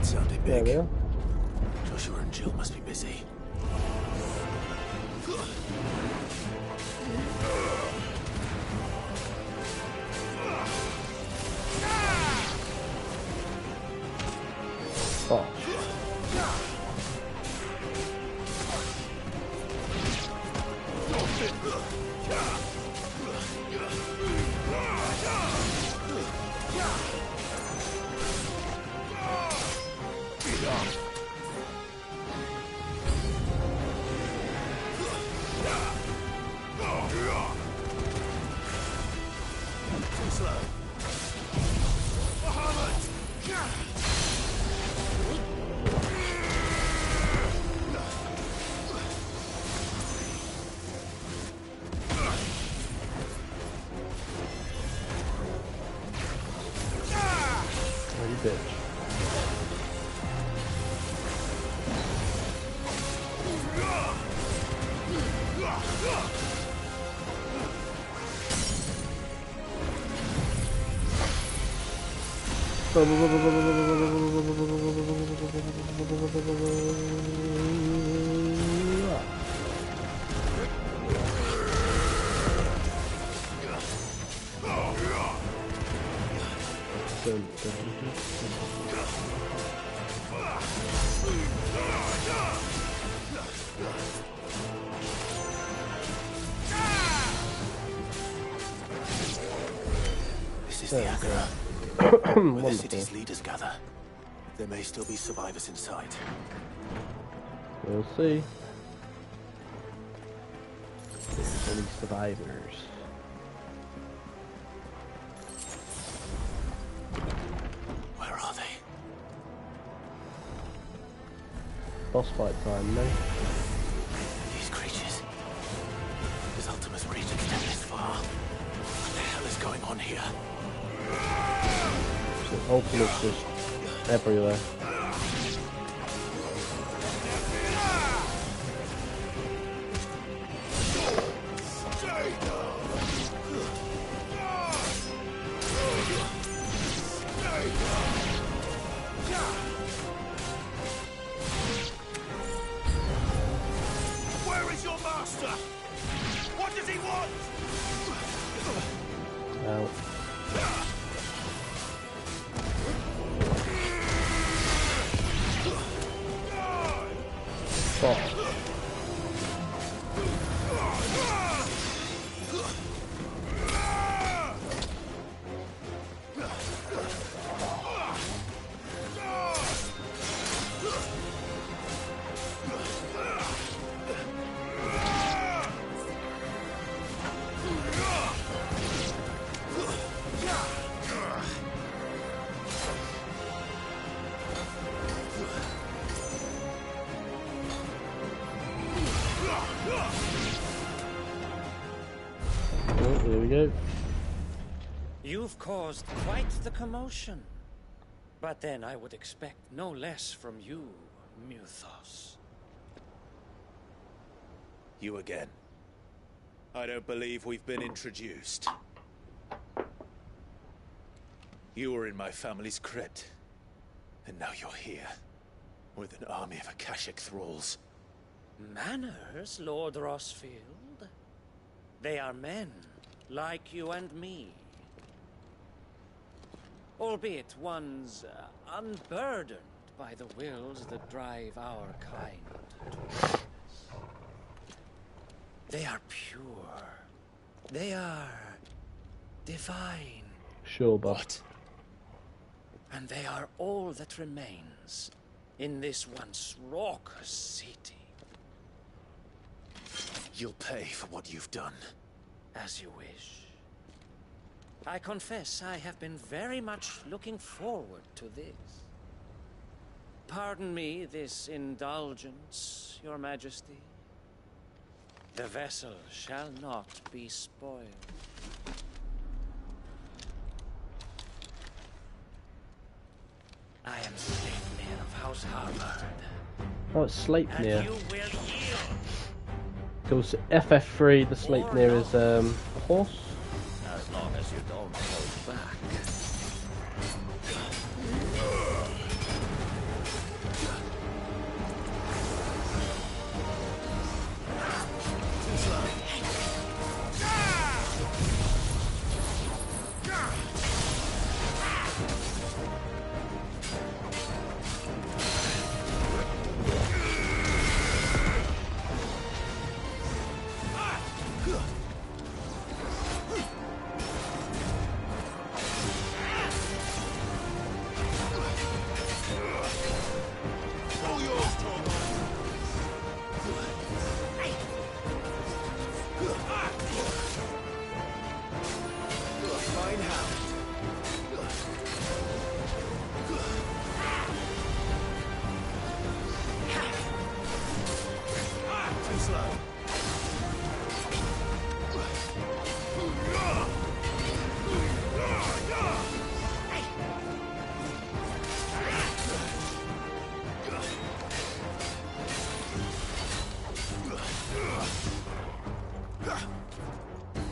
Sounded big. There we are. Joshua and Jill must be busy. Oh. This is the Agora, where the city's leaders gather. There may still be survivors inside. We'll see. Any survivors? Where are they? Boss fight time, no? These creatures. Does Ultima's reach extend this far? What the hell is going on here? So ultimate's just everywhere. Where is your master? What does he want? Out. Fuck. Oh, there we go. You've caused quite the commotion. But then I would expect no less from you, Muthos. You again. I don't believe we've been introduced. You were in my family's crypt. And now you're here. With an army of Akashic thralls. Manners, Lord Rossfield? They are men, like you and me. Albeit ones unburdened by the wills that drive our kind to madness. They are pure. They are divine. Sure, but And they are all that remains in this once raucous city. You'll pay for what you've done. As you wish. I confess I have been very much looking forward to this. Pardon me this indulgence, Your Majesty. The vessel shall not be spoiled. I am Sleipnir of House Harvard. oh, it's Sleipnir. And you will yield. Of course, FF3, the Sleipnir is a horse. As long as you don't hold back.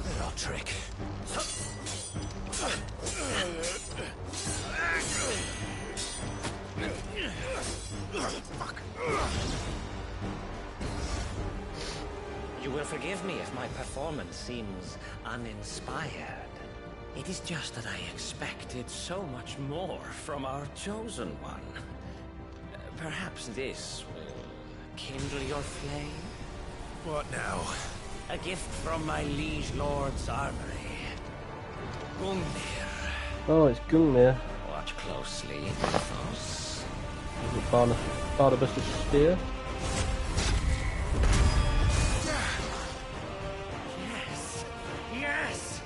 Little trick. You will forgive me if my performance seems uninspired. It is just that I expected so much more from our chosen one. Perhaps this will kindle your flame? What now? A gift from my liege lord's armory. Gungnir. Oh, it's Gungnir. Watch closely, Muthos. Is it Barnabas' spear? Yes! Yes!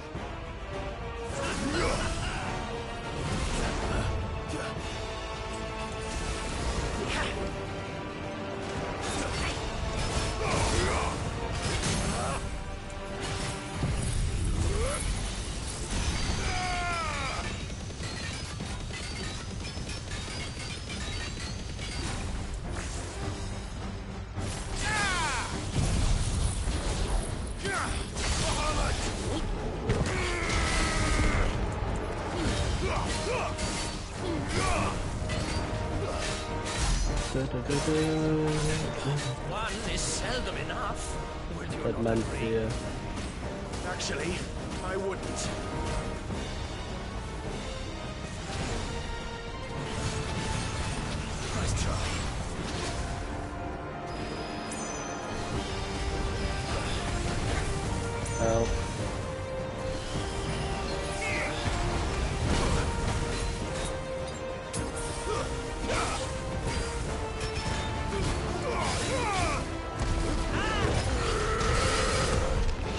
One is seldom enough. Would you Red not man agree? here. Actually, I wouldn't. Nice try. Help.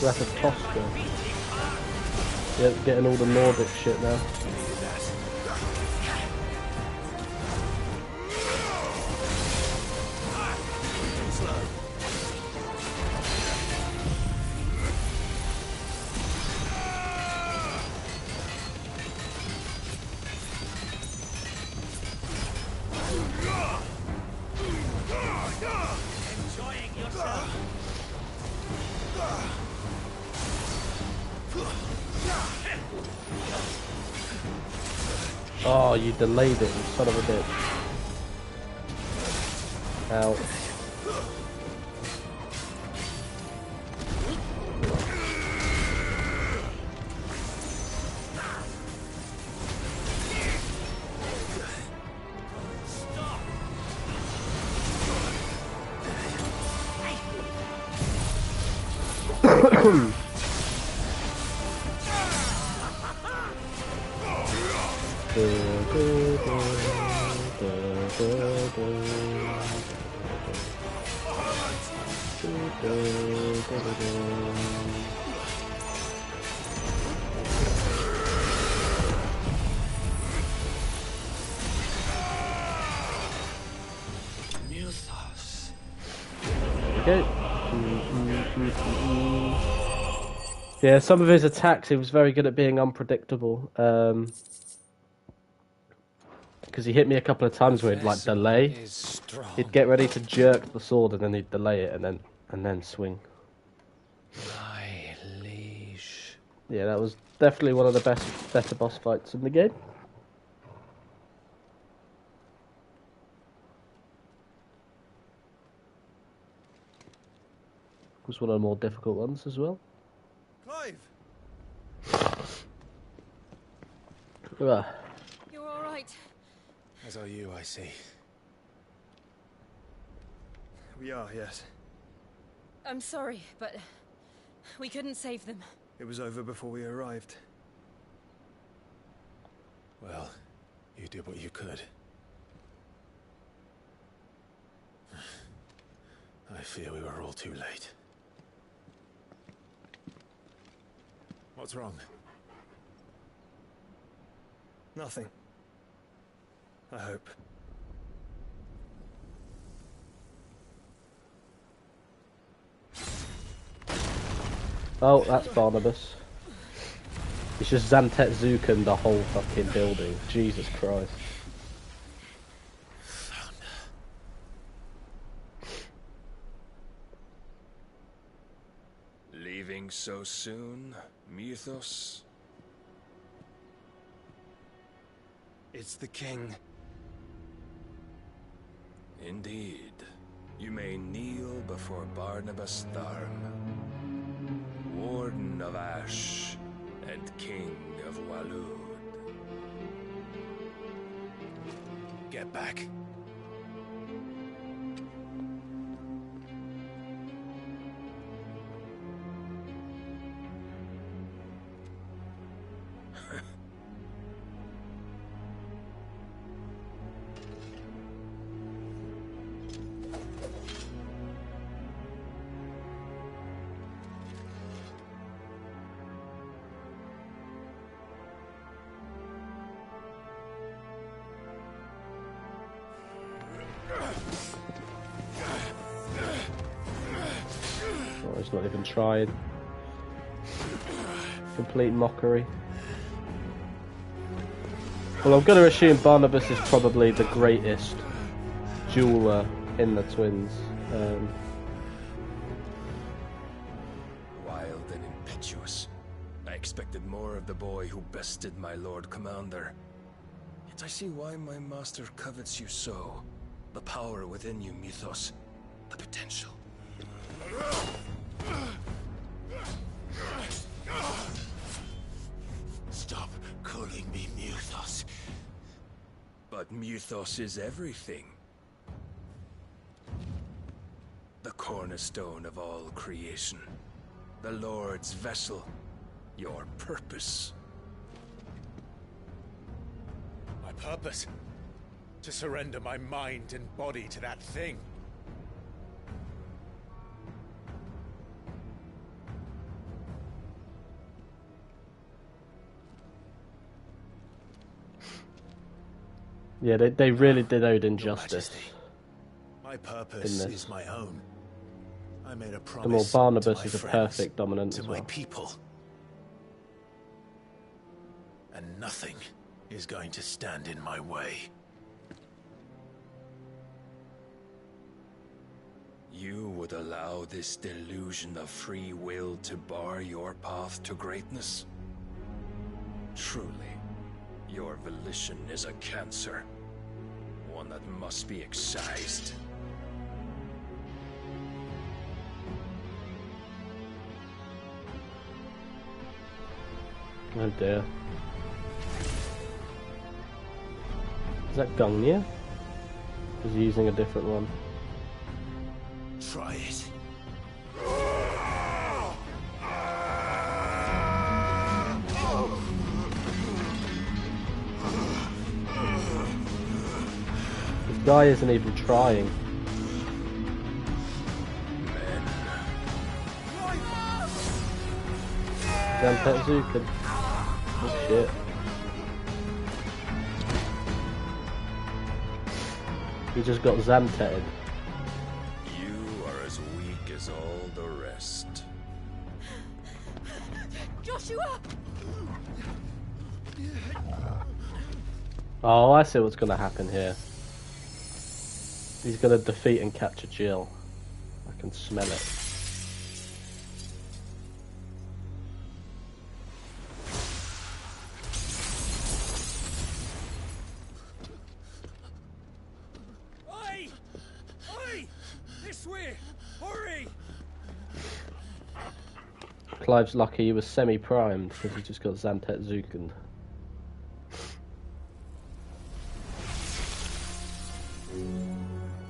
Rapid posture. Yeah, getting all the Nordic shit now. Enjoying yourself. Oh, you delayed it, you son of a bitch. Ow. Okay. Yeah, some of his attacks, he was very good at being unpredictable. Because he hit me a couple of times where he'd like delay. He'd get ready to jerk the sword and then he'd delay it and then swing. My liege. Yeah, that was definitely one of the better boss fights in the game. Was one of the more difficult ones as well. Clive! Ugh. You're all right. As are you, I see. We are, yes. I'm sorry, but we couldn't save them. It was over before we arrived. Well, you did what you could. I fear we were all too late. What's wrong? Nothing. I hope. Oh, that's Barnabas. It's just Zantetzuken the whole fucking building. Jesus Christ. Leaving so soon, Mythos? It's the king. Indeed. You may kneel before Barnabas Tharm, Warden of Ash and King of Walud. Get back. Oh, he's not even tried. Complete mockery. Well, I'm going to assume Barnabas is probably the greatest jeweler in the twins. Wild and impetuous. I expected more of the boy who bested my Lord Commander. Yet I see why my master covets you so. The power within you, Mythos. The potential. Stop calling me Mythos. But Mythos is everything. The cornerstone of all creation. The Lord's vessel. Your purpose. My purpose? To surrender my mind and body to that thing. Yeah, they really did Odin justice. My purpose is my own. I made a The more promise Barnabas to my is a friends, perfect dominant to as my well. people. And nothing is going to stand in my way. You would allow this delusion of free will to bar your path to greatness? Truly, your volition is a cancer. One that must be excised. Oh dear. Is that Gungnir? Is he using a different one? Try it. This guy isn't even trying. Zampetzuken. Oh shit. He just got Zamtetted. You are as weak as all the rest. Joshua! Oh, I see what's going to happen here. He's going to defeat and capture Jill. I can smell it. Oi! Oi! This way! Hurry! Clive's lucky he was semi-primed because he just got Zantetzuken.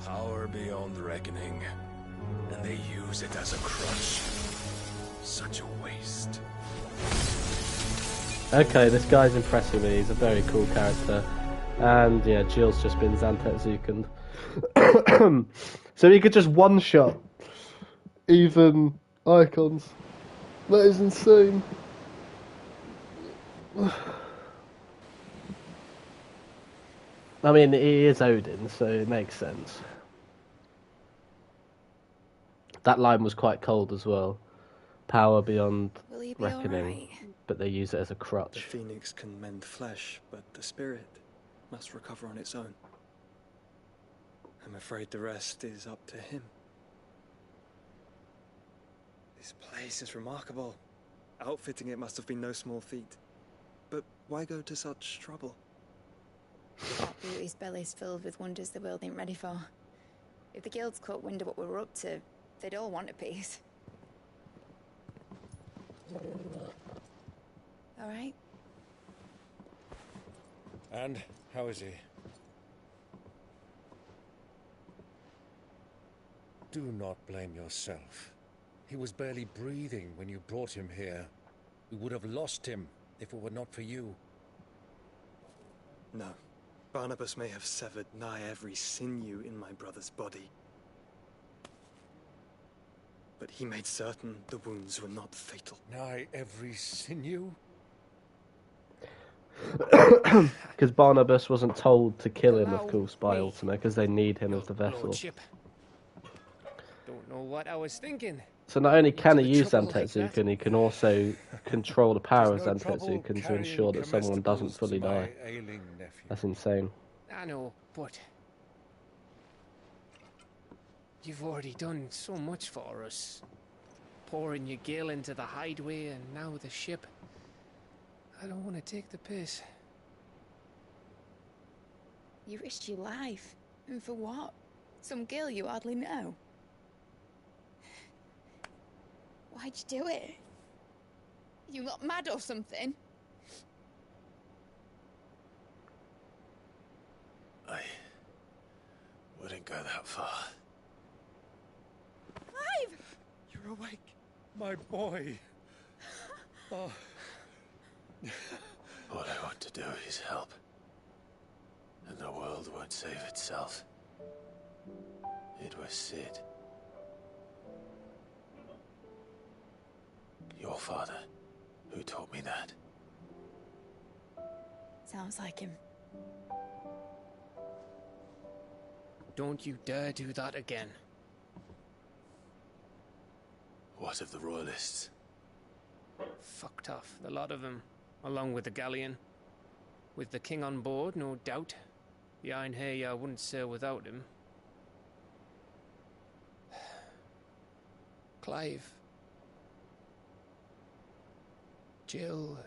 Power beyond reckoning, and they use it as a crutch. Such a waste. Okay, this guy's impressing me. He's a very cool character. And yeah, Jill's just been Zantetzuken. So he could just one-shot even icons. That is insane. I mean, he is Odin, so it makes sense. That line was quite cold as well. Power beyond Will he be reckoning, alright? but they use it as a The crutch. phoenix can mend flesh, but the spirit must recover on its own. I'm afraid the rest is up to him. This place is remarkable. Outfitting it must have been no small feat. But why go to such trouble? That beauty's belly's filled with wonders the world ain't ready for. If the guilds caught wind of what we were up to, they'd all want a piece. Alright? And how is he? Do not blame yourself. He was barely breathing when you brought him here. We would have lost him if it were not for you. No. Barnabas may have severed nigh every sinew in my brother's body. But he made certain the wounds were not fatal. Nigh every sinew? Because Barnabas wasn't told to kill him, of course, by Ultima, because they need him as the vessel. Lordship. Don't know what I was thinking. So not only can he use trouble like that. Zantetsuken, he can also control the power of no trouble Zantetsuken to carrying ensure that someone doesn't comestibles fully to my die. ailing nephew. That's insane. I know, but you've already done so much for us. Pouring your gil into the hideaway and now the ship. I don't want to take the piss. You risked your life. And for what? Some girl you hardly know? Why'd you do it? You got mad or something? I wouldn't go that far. Clive! You're awake, my boy. Oh. All I want to do is help. And the world won't save itself. It was Sid. Your father, who taught me that. Sounds like him. Don't you dare do that again. What of the Royalists? Fucked off, the lot of them, along with the galleon. With the king on board, no doubt. The Iron Hair wouldn't sail without him. Clive. Jill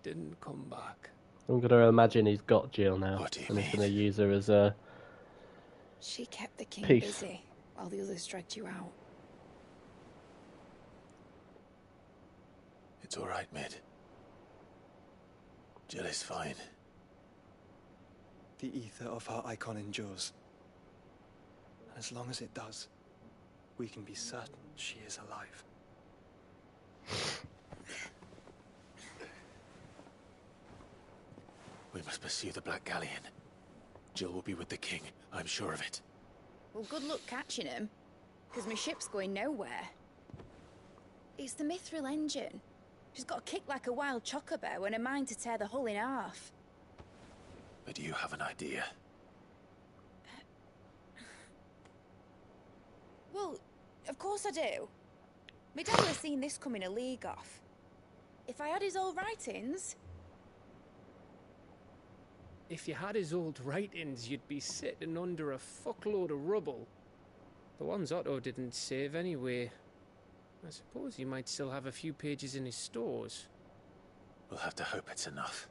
didn't come back. I'm going to imagine he's got Jill now. What do you and he's mean? going to use her as a She kept the king piece. busy while the others dragged you out. It's all right, Mid. Jill is fine. The ether of her icon endures. And as long as it does, we can be certain she is alive. We must pursue the Black Galleon. Jill will be with the king, I'm sure of it. Well, good luck catching him, because my ship's going nowhere. It's the Mithril engine. She's got a kick like a wild chocobo and a mind to tear the hull in half. But do you have an idea? Well, of course I do. My dad would have seen this coming a league off. If I had his old writings... If you had his old writings, you'd be sitting under a fuckload of rubble. The ones Otto didn't save anyway. I suppose he might still have a few pages in his stores. We'll have to hope it's enough.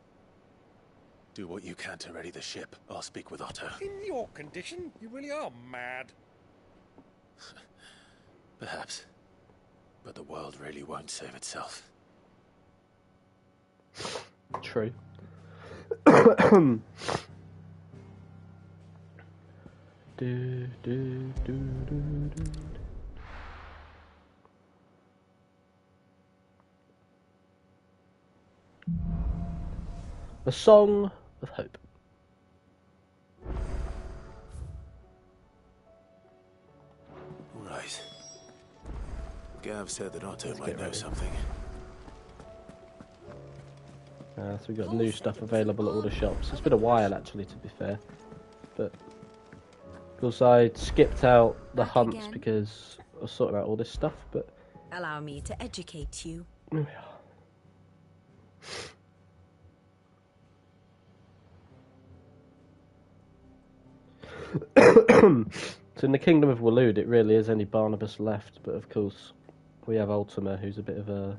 Do what you can to ready the ship. I'll speak with Otto. In your condition, you really are mad. Perhaps. But the world really won't save itself. True. do, do, do, do, do. A Song of Hope. Right. Gav said that Otto might know something. So we've got new stuff available at all the shops. It's been a while actually, to be fair. But because I skipped out the hunts again. because I was sorting out all this stuff, but Allow me to educate you. here we are. So in the Kingdom of Waloed, it really is only Barnabas left, but of course we have Ultima, who's a bit of a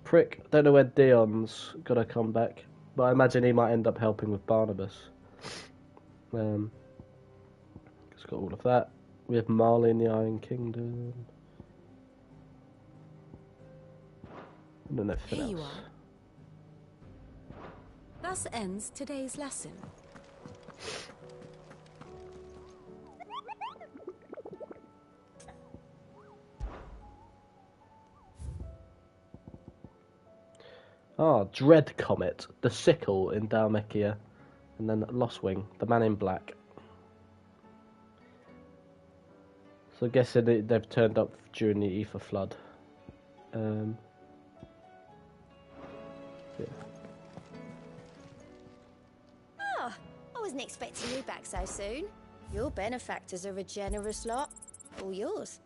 prick. Don't know when Dion's gonna come back, but I imagine he might end up helping with Barnabas. It's got all of that. We have Marley in the Iron Kingdom. And then everything Here you else. are. Thus ends today's lesson. Dread Comet, the Sickle in Dhalmekia, and then Lostwing, the Man in Black. So I guess they've turned up during the Ether Flood. Yeah. Oh, I wasn't expecting you back so soon. Your benefactors are a generous lot. All yours.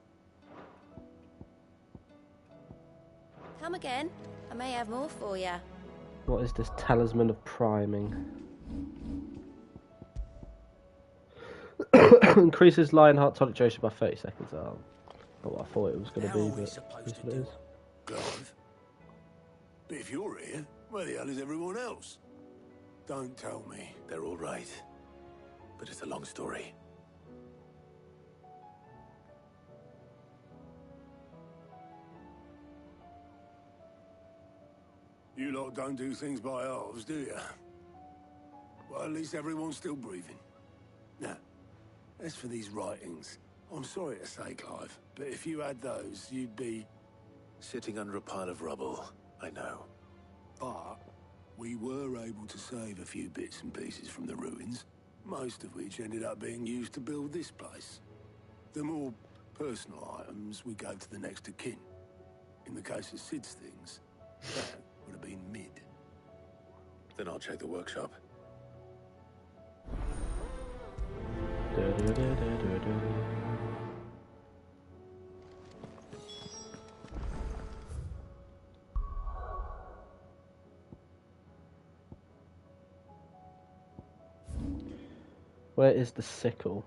Come again. I may have more for you. What is this Talisman of Priming? Increases Lionheart tonic duration by 30 seconds. Oh, not what I thought it was going to be, but supposed it is. Clive? But if you're here, where the hell is everyone else? Don't tell me. They're all right. But it's a long story. You lot don't do things by halves, do you? Well, at least everyone's still breathing. Now, as for these writings, I'm sorry to say, Clive, but if you had those, you'd be... Sitting under a pile of rubble, I know. But we were able to save a few bits and pieces from the ruins, most of which ended up being used to build this place. The more personal items we gave to the next of kin. In the case of Sid's things, that would have been mid. Then I'll check the workshop. Where is the sickle?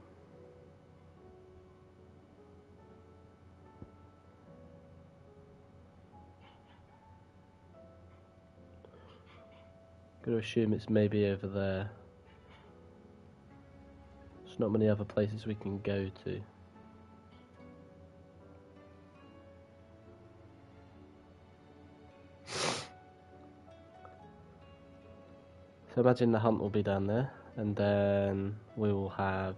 Gonna assume it's maybe over there. There's not many other places we can go to. So imagine the hunt will be down there, and then we will have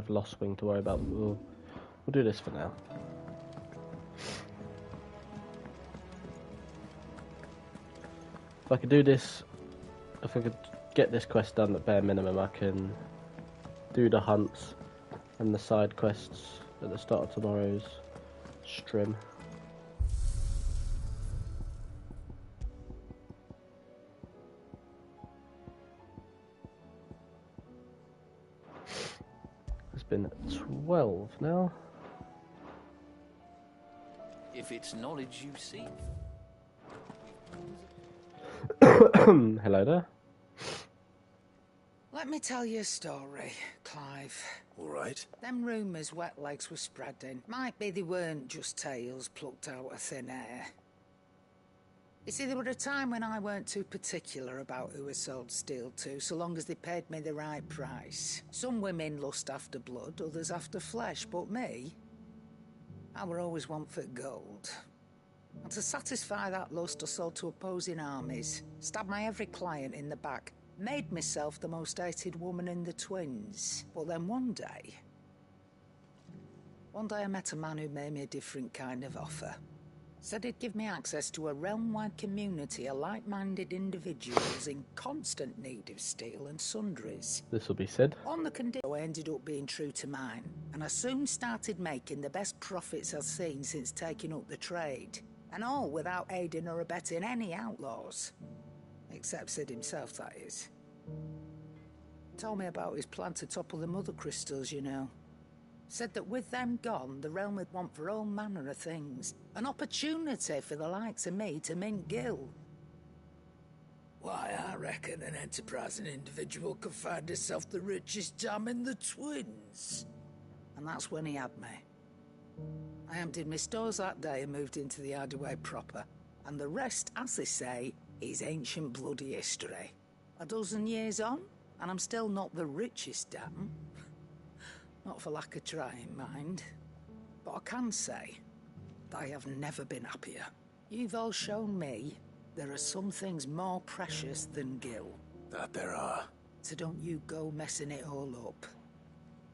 Lost Wing to worry about. We'll do this for now. If I could do this, if I could get this quest done at bare minimum, I can do the hunts and the side quests at the start of tomorrow's stream. It's been 12 now. If it's knowledge you seek. Hello there. Let me tell you a story, Clive. All right. Them rumours Wet Legs were spreading, might be they weren't just tales plucked out of thin air. You see, there were a time when I weren't too particular about who I sold steel to, so long as they paid me the right price. Some women lust after blood, others after flesh, but me, I were always one for gold. And to satisfy that lust, I sold to opposing armies, stabbed my every client in the back, made myself the most hated woman in the twins. But then one day I met a man who made me a different kind of offer. Said he'd give me access to a realm-wide community of like-minded individuals in constant need of steel and sundries. This will be said. On the condition, I ended up being true to mine, and I soon started making the best profits I've seen since taking up the trade. And all without aiding or abetting any outlaws. Except Sid himself, that is. Told me about his plan to topple the mother crystals, you know. Said that with them gone, the realm would want for all manner of things. An opportunity for the likes of me to mint gil. Why, I reckon an enterprising individual could find himself the richest dam in the twins. And that's when he had me. I emptied my stores that day and moved into the hideaway proper. And the rest, as they say, is ancient bloody history. A dozen years on, and I'm still not the richest dam. Not for lack of trying, mind. But I can say that I have never been happier. You've all shown me there are some things more precious than gil. That there are. So don't you go messing it all up.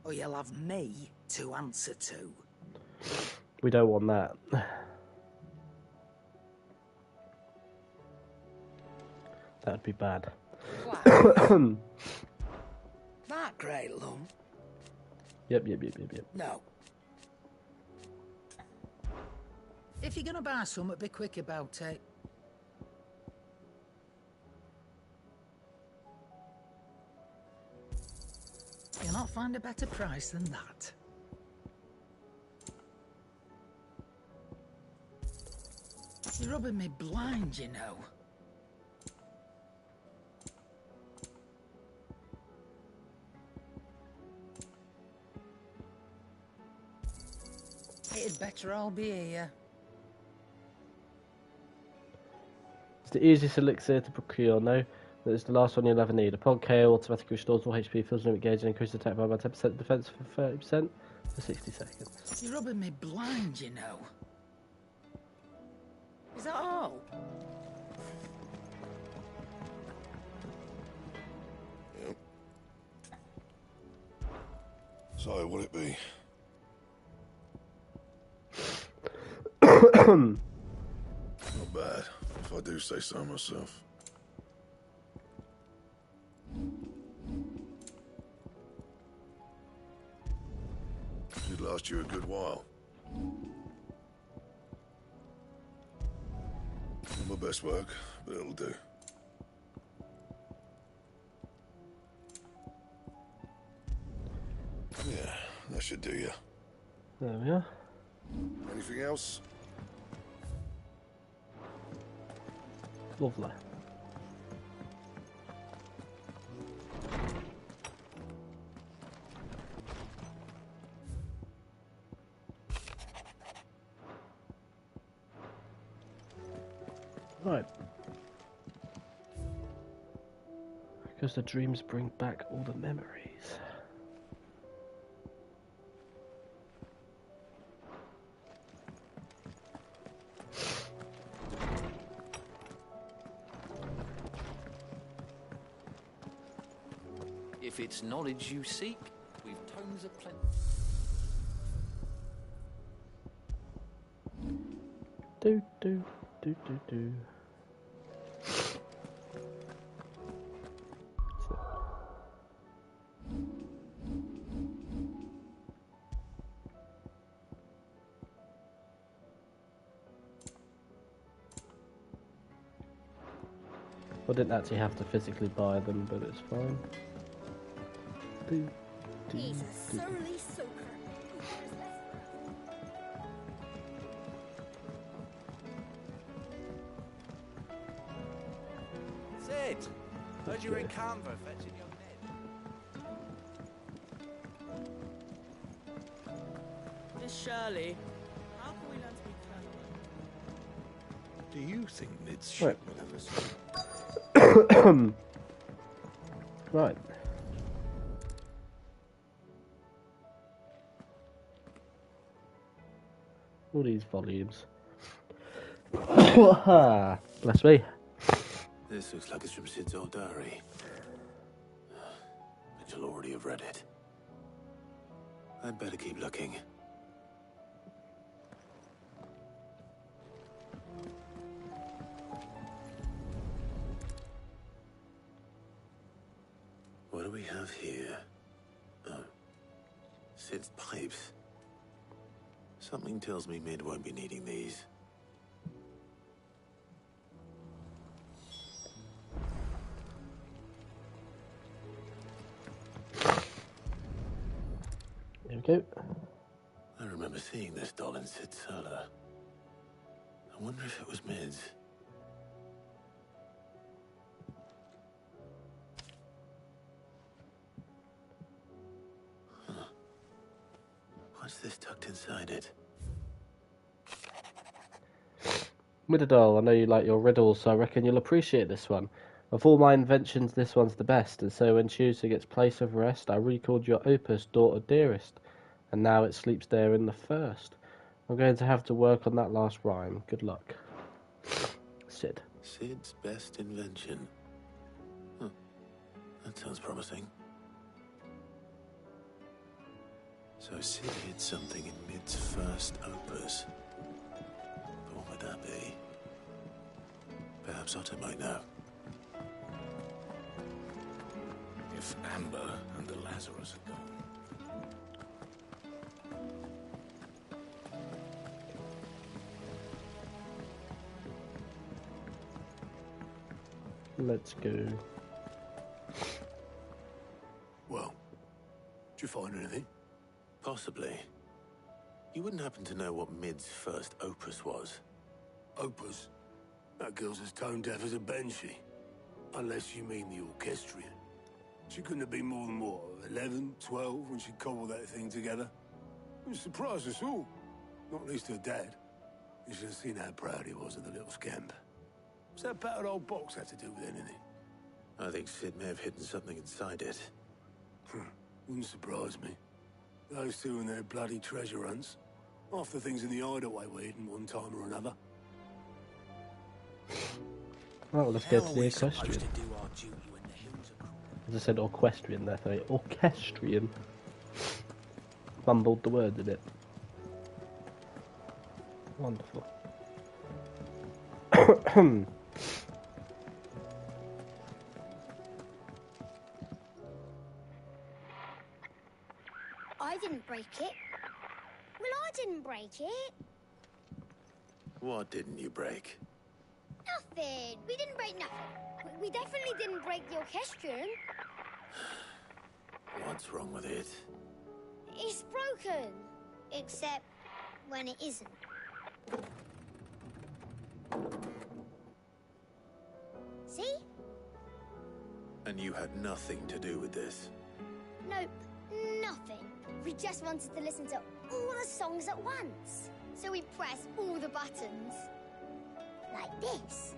Or you'll have me to answer to. We don't want that. That'd be bad. That great lump? Yep. No. If you're gonna buy something, be quick about it. You'll not find a better price than that. You're rubbing me blind, you know. It'd better all be here. It's the easiest elixir to procure, no? That is the last one you'll ever need. Upon KO, automatically restores all HP, fills limit gauge, and increases attack by 10% defense for 30% for 60 seconds. You're rubbing me blind, you know. Is that all? Yep. So, will it be? Not bad, if I do say so myself. Should last you a good while. Not my best work, but it'll do. Yeah, that should do you. There we are. Anything else? Lovely. Right. Because the dreams bring back all the memories. If it's knowledge you seek, we've tomes of plenty. Do. I didn't actually have to physically buy them, but it's fine. He's a surly soaker. Sid! Heard you were in Kanver fetching young Ned. Miss Shirley, how can we learn to be clever? Do you think Mid's ship will ever see? Right. All these volumes. Bless me. This looks like it's from Sid's old diary. But you'll already have read it. I'd better keep looking. What do we have here? Oh. Sid's pipes. Something tells me Mid won't be needing these. There we go. I remember seeing this doll in Sid's cellar. I wonder if it was Mid's. Huh. What's this tucked inside it? Midadol, I know you like your riddles, so I reckon you'll appreciate this one. Of all my inventions, this one's the best, and so when choosing its place of rest, I recalled your opus, Daughter Dearest, and now it sleeps there in the first. I'm going to have to work on that last rhyme. Good luck. Sid. Sid's best invention. Huh. That sounds promising. So Sid hid something in Mid's first opus. But what would that be? Perhaps Otto might know. If Amber and the Lazarus are gone. Let's go. Well, did you find anything? Possibly. You wouldn't happen to know what Mid's first opus was? Opus? That girl's as tone deaf as a banshee. Unless you mean the orchestrion. She couldn't have been more than, what, 11, 12 when she cobbled that thing together? It surprised us all. Not least her dad. You should have seen how proud he was of the little scamp. What's that battered old box had to do with anything? I think Sid may have hidden something inside it. Wouldn't surprise me. Those two and their bloody treasure hunts. Half the things in the hideaway were hidden one time or another. Well, let's go to the equestrian. As I said, equestrian there, sorry. Orchestrian. Mumbled the words a bit. Wonderful. I didn't break it. Well, I didn't break it. What didn't you break? Nothing. We didn't break nothing. We definitely didn't break the orchestrion. What's wrong with it? It's broken. Except when it isn't. See? And you had nothing to do with this? Nope, nothing. We just wanted to listen to all the songs at once. So we pressed all the buttons. Like this.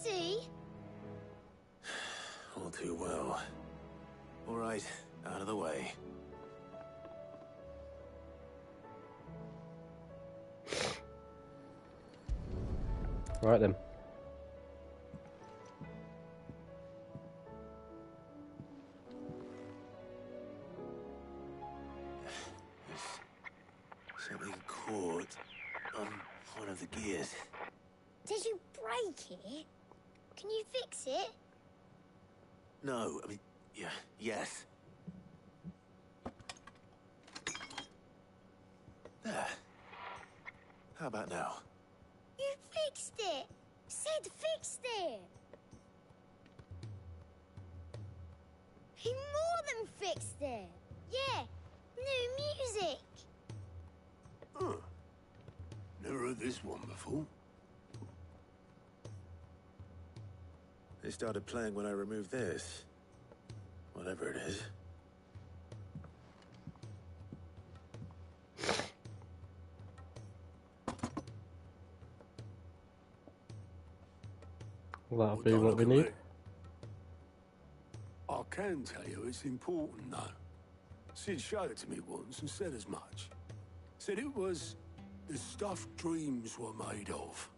See? All too well. All right, out of the way. Right then. Something caught on one of the gears. Did you break it? Can you fix it? No, I mean, yeah, yes. There. How about now? You fixed it! Sid fixed it! He more than fixed it! Yeah, new music! Huh. Never heard this one before. They started playing when I removed this. Whatever it is. Well, that'll be what we need. I can tell you it's important, though. Sid showed it to me once and said as much. Said it was the stuff dreams were made of.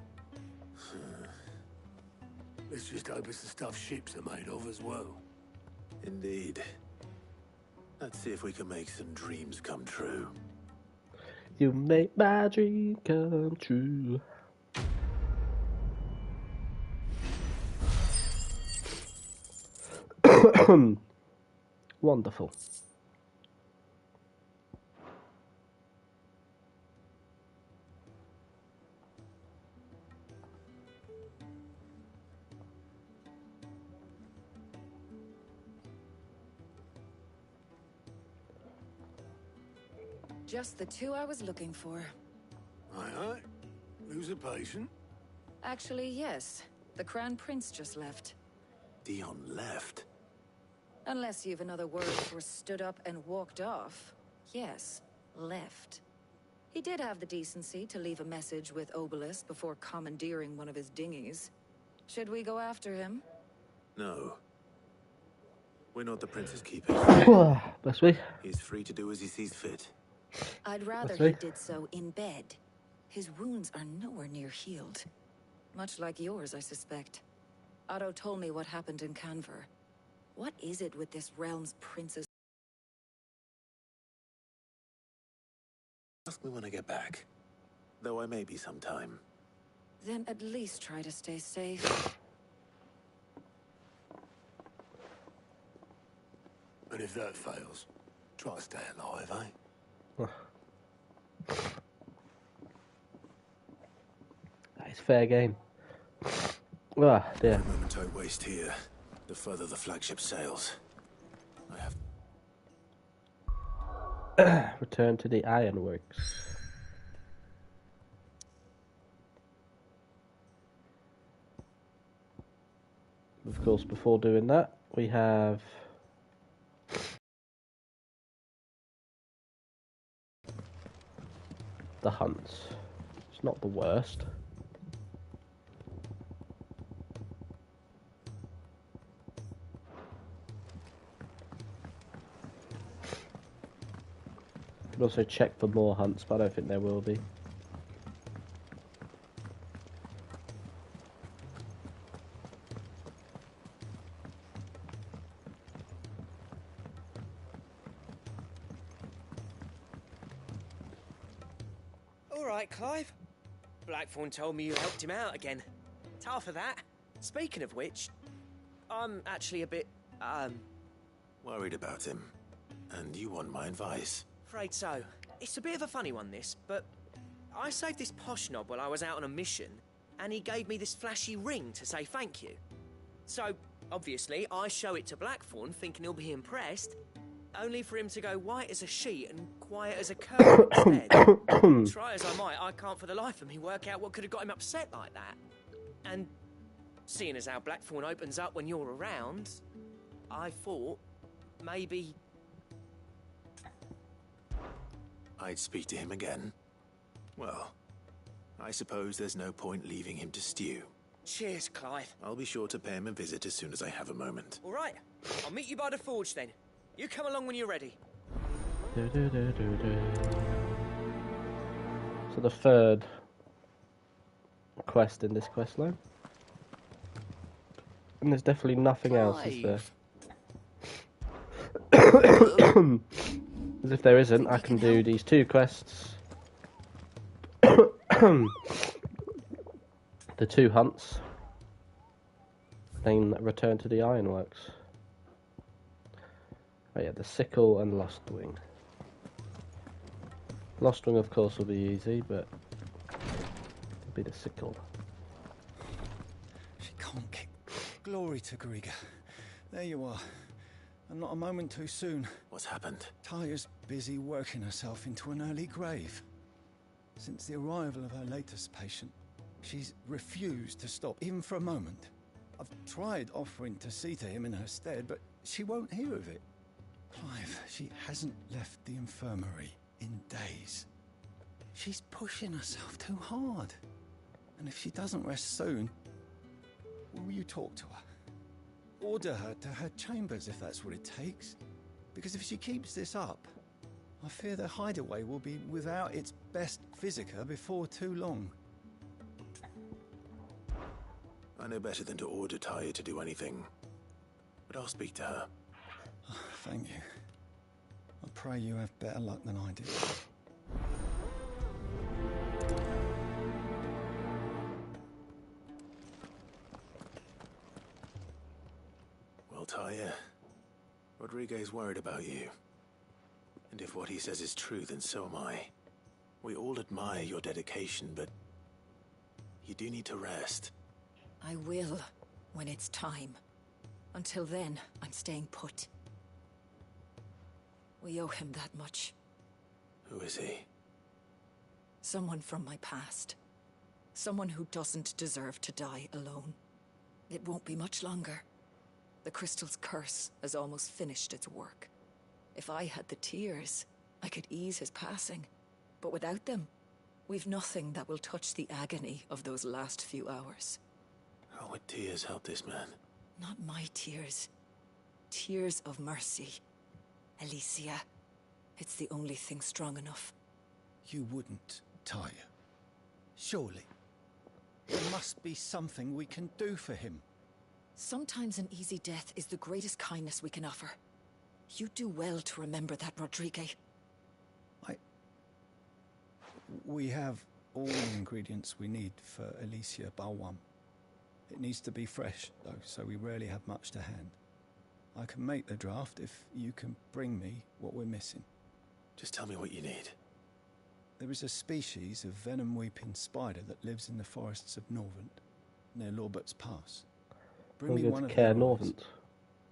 Let's just hope it's the stuff ships are made of as well. Indeed. Let's see if we can make some dreams come true. You make my dream come true. Wonderful. Just the two I was looking for. Aye, aye. Lose a patient? Actually, yes. The Crown Prince just left. Dion left? Unless you've another word for stood up and walked off. Yes, left. He did have the decency to leave a message with Obelisk before commandeering one of his dinghies. Should we go after him? No. We're not the prince's keepers. Best way. He's free to do as he sees fit. I'd rather That's he right. did so in bed. His wounds are nowhere near healed. Much like yours, I suspect. Otto told me what happened in Kanver. What is it with this realm's princes? Ask me when I get back. Though I may be sometime. Then at least try to stay safe. And if that fails, try to stay alive, eh? That is fair game. Ah, dear. The moment I waste here, the further the flagship sails. I have... Return to the ironworks. Of course, before doing that, we have the hunts. It's not the worst. can also check for more hunts, but I don't think there will be. All right, Clive. Blackthorn told me you helped him out again. Tough for that. Speaking of which, I'm actually a bit, Worried about him. And you want my advice? afraid so. It's a bit of a funny one, this, but I saved this posh knob while I was out on a mission, and he gave me this flashy ring to say thank you. So, obviously, I show it to Blackthorn, thinking he'll be impressed, only for him to go white as a sheet and quiet as a curl instead. Try as I might, I can't for the life of me work out what could have got him upset like that. And seeing as how Blackthorn opens up when you're around, I thought maybe I'd speak to him again. Well, I suppose there's no point leaving him to stew. Cheers, Clive. I'll be sure to pay him a visit as soon as I have a moment. All right, I'll meet you by the forge then. You come along when you're ready. So the third quest in this quest line. And there's definitely nothing else, is there? As if there isn't, I can do these two quests. The two hunts. Then return to the ironworks. Oh yeah, the sickle and lost wing. Lost wing, of course, will be easy, but it'll be the sickle. She can't kick. Glory to Griga. There you are. And not a moment too soon. What's happened? Taya's busy working herself into an early grave. Since the arrival of her latest patient, she's refused to stop, even for a moment. I've tried offering to see to him in her stead, but she won't hear of it. Clive, she hasn't left the infirmary in days. She's pushing herself too hard. And if she doesn't rest soon, will you talk to her? Order her to her chambers if that's what it takes. Because if she keeps this up, I fear the hideaway will be without its best physica before too long. I know better than to order Taya to do anything. But I'll speak to her. Thank you. I pray you have better luck than I did. Well, Taya, Rodriguez worried about you. And if what he says is true, then so am I. We all admire your dedication, but you do need to rest. I will, when it's time. Until then, I'm staying put. We owe him that much. Who is he? Someone from my past. Someone who doesn't deserve to die alone. It won't be much longer. The crystal's curse has almost finished its work. If I had the tears, I could ease his passing. But without them, we've nothing that will touch the agony of those last few hours. How would tears help this man? Not my tears. Tears of mercy. Alicia, it's the only thing strong enough. You wouldn't, Taya. Surely. There must be something we can do for him. Sometimes an easy death is the greatest kindness we can offer. You do well to remember that, Rodriguez. We have all the ingredients we need for Alicia Balwam. It needs to be fresh, though, so we rarely have much to hand. I can make the draft if you can bring me what we're missing. Just tell me what you need. There is a species of venom-weeping spider that lives in the forests of Norvent, near Lorbert's Pass. Bring me one of their eyes.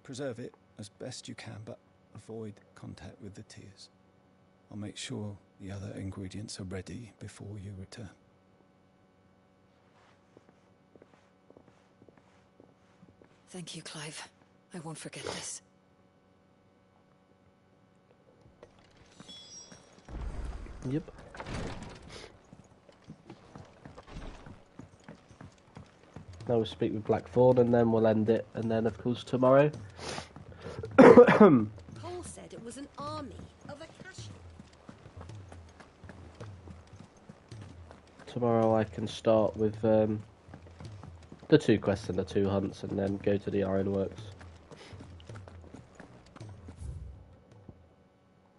Preserve it as best you can, but avoid contact with the tears. I'll make sure the other ingredients are ready before you return. Thank you, Clive. I won't forget this. Yep. Now we'll speak with Blackthorn and then we'll end it. And then, of course, tomorrow. Paul said it was an army of Akashi. tomorrow I can start with the 2 quests and the 2 hunts, and then go to the ironworks.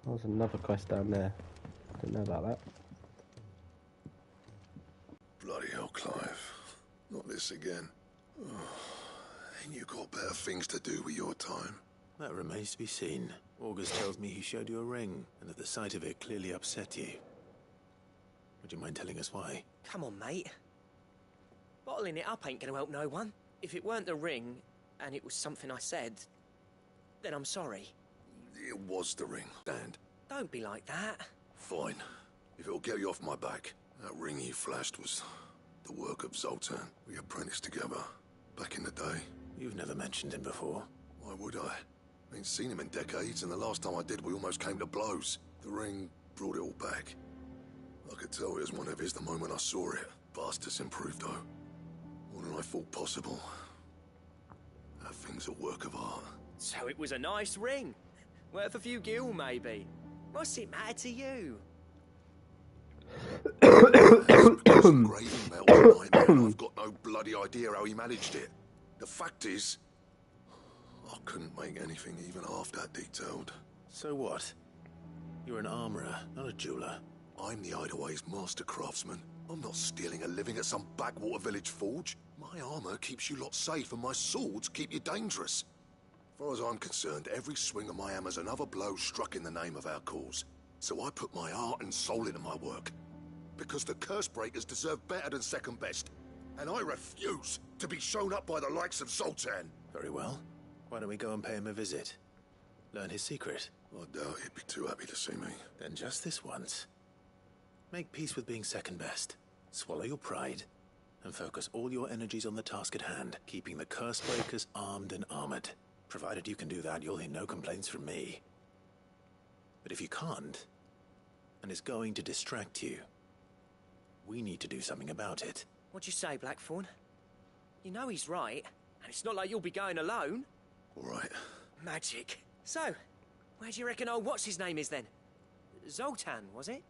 There's another quest down there. Didn't know about that. Bloody hell, Clive. Not this again. Ain't you got better things to do with your time? That remains to be seen. August tells me he showed you a ring, and that the sight of it clearly upset you. Would you mind telling us why? Come on, mate. Bottling it up ain't gonna help no one. If it weren't the ring, and it was something I said, then I'm sorry. It was the ring, and... Don't be like that. Fine. If it'll get you off my back. That ring you flashed was the work of Zoltan. We apprenticed together, back in the day. You've never mentioned him before. Why would I? Ain't seen him in decades, and the last time I did, we almost came to blows. The ring brought it all back. I could tell it was one of his the moment I saw it. Bastard's improved, though. More than I thought possible. That thing's a work of art. So it was a nice ring. Worth a few gil, maybe. What's it matter to you? I've got no bloody idea how he managed it. The fact is, I couldn't make anything even half that detailed. So what? You're an armourer, not a jeweler. I'm the Hideaway's master craftsman. I'm not stealing a living at some backwater village forge. My armour keeps you lot safe, and my swords keep you dangerous. As far as I'm concerned, every swing of my hammer's another blow struck in the name of our cause. So I put my heart and soul into my work. Because the curse breakers deserve better than second best. And I refuse to be shown up by the likes of Zoltan. Very well. Why don't we go and pay him a visit? Learn his secret. I doubt he'd be too happy to see me. Then just this once. Make peace with being second best. Swallow your pride. And focus all your energies on the task at hand, keeping the curse breakers armed and armored. Provided you can do that, you'll hear no complaints from me. But if you can't, and it's going to distract you, we need to do something about it. What'd you say, Blackthorn? You know he's right, and it's not like you'll be going alone. All right. Magic. So, where do you reckon old what's-his-name is then? Zoltan, was it?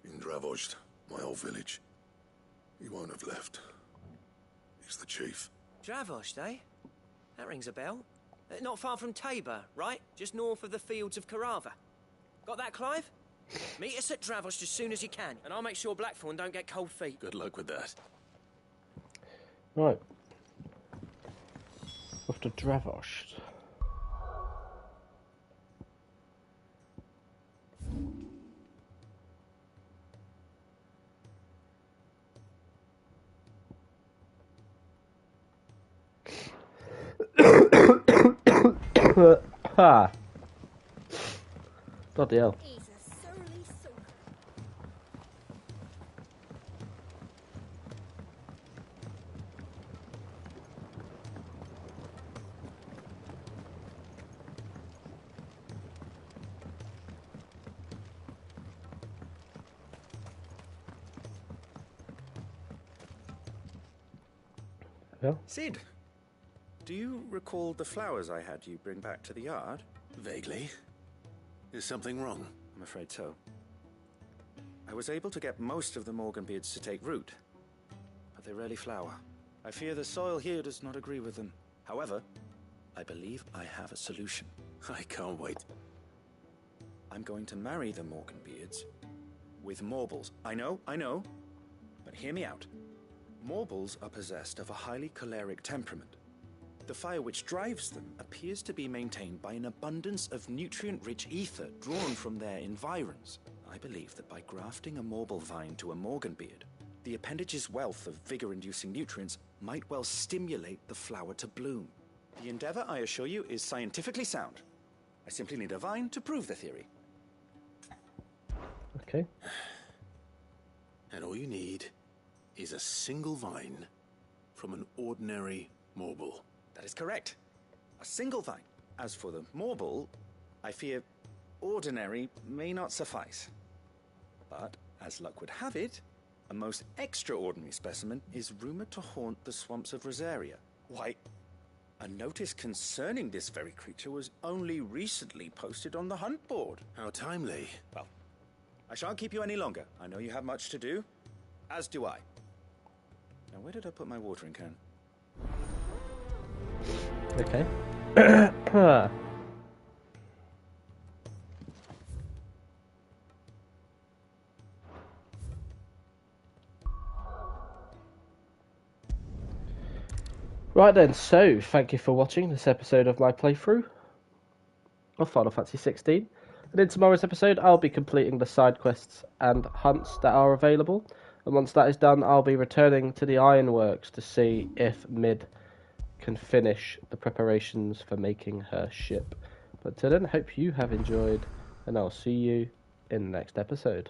In Dravozd, my old village. He won't have left. He's the chief. Dravozd, eh? That rings a bell. Not far from Tabor, right? Just north of the fields of Karava. Got that, Clive? Meet us at Dravozd as soon as you can, and I'll make sure Blackthorn don't get cold feet. Good luck with that. Right. Off to Dravozd. Ha! Bloody hell. Yeah. Sid, do you recall the flowers I had you bring back to the yard? Vaguely. Is something wrong? I'm afraid so. I was able to get most of the Morganbeards to take root, but they rarely flower. I fear the soil here does not agree with them. However, I believe I have a solution. I can't wait. I'm going to marry the Morganbeards with Morbles. I know, but hear me out. Morbles are possessed of a highly choleric temperament. The fire which drives them appears to be maintained by an abundance of nutrient-rich ether drawn from their environs. I believe that by grafting a Morble vine to a Morganbeard, the appendage's wealth of vigor-inducing nutrients might well stimulate the flower to bloom. The endeavor, I assure you, is scientifically sound. I simply need a vine to prove the theory. Okay. And all you need is a single vine from an ordinary Morble. That is correct. A single vine. As for the Morble, I fear ordinary may not suffice. But, as luck would have it, a most extraordinary specimen is rumored to haunt the swamps of Rosaria. Why, a notice concerning this very creature was only recently posted on the hunt board. How timely. Well, I shan't keep you any longer. I know you have much to do. As do I. Now, where did I put my watering can? Okay. Right then, so thank you for watching this episode of my playthrough of Final Fantasy 16. And in tomorrow's episode, I'll be completing the side quests and hunts that are available. And once that is done, I'll be returning to the Ironworks to see if Mid can finish the preparations for making her ship. But till then, hope you have enjoyed, and I'll see you in the next episode.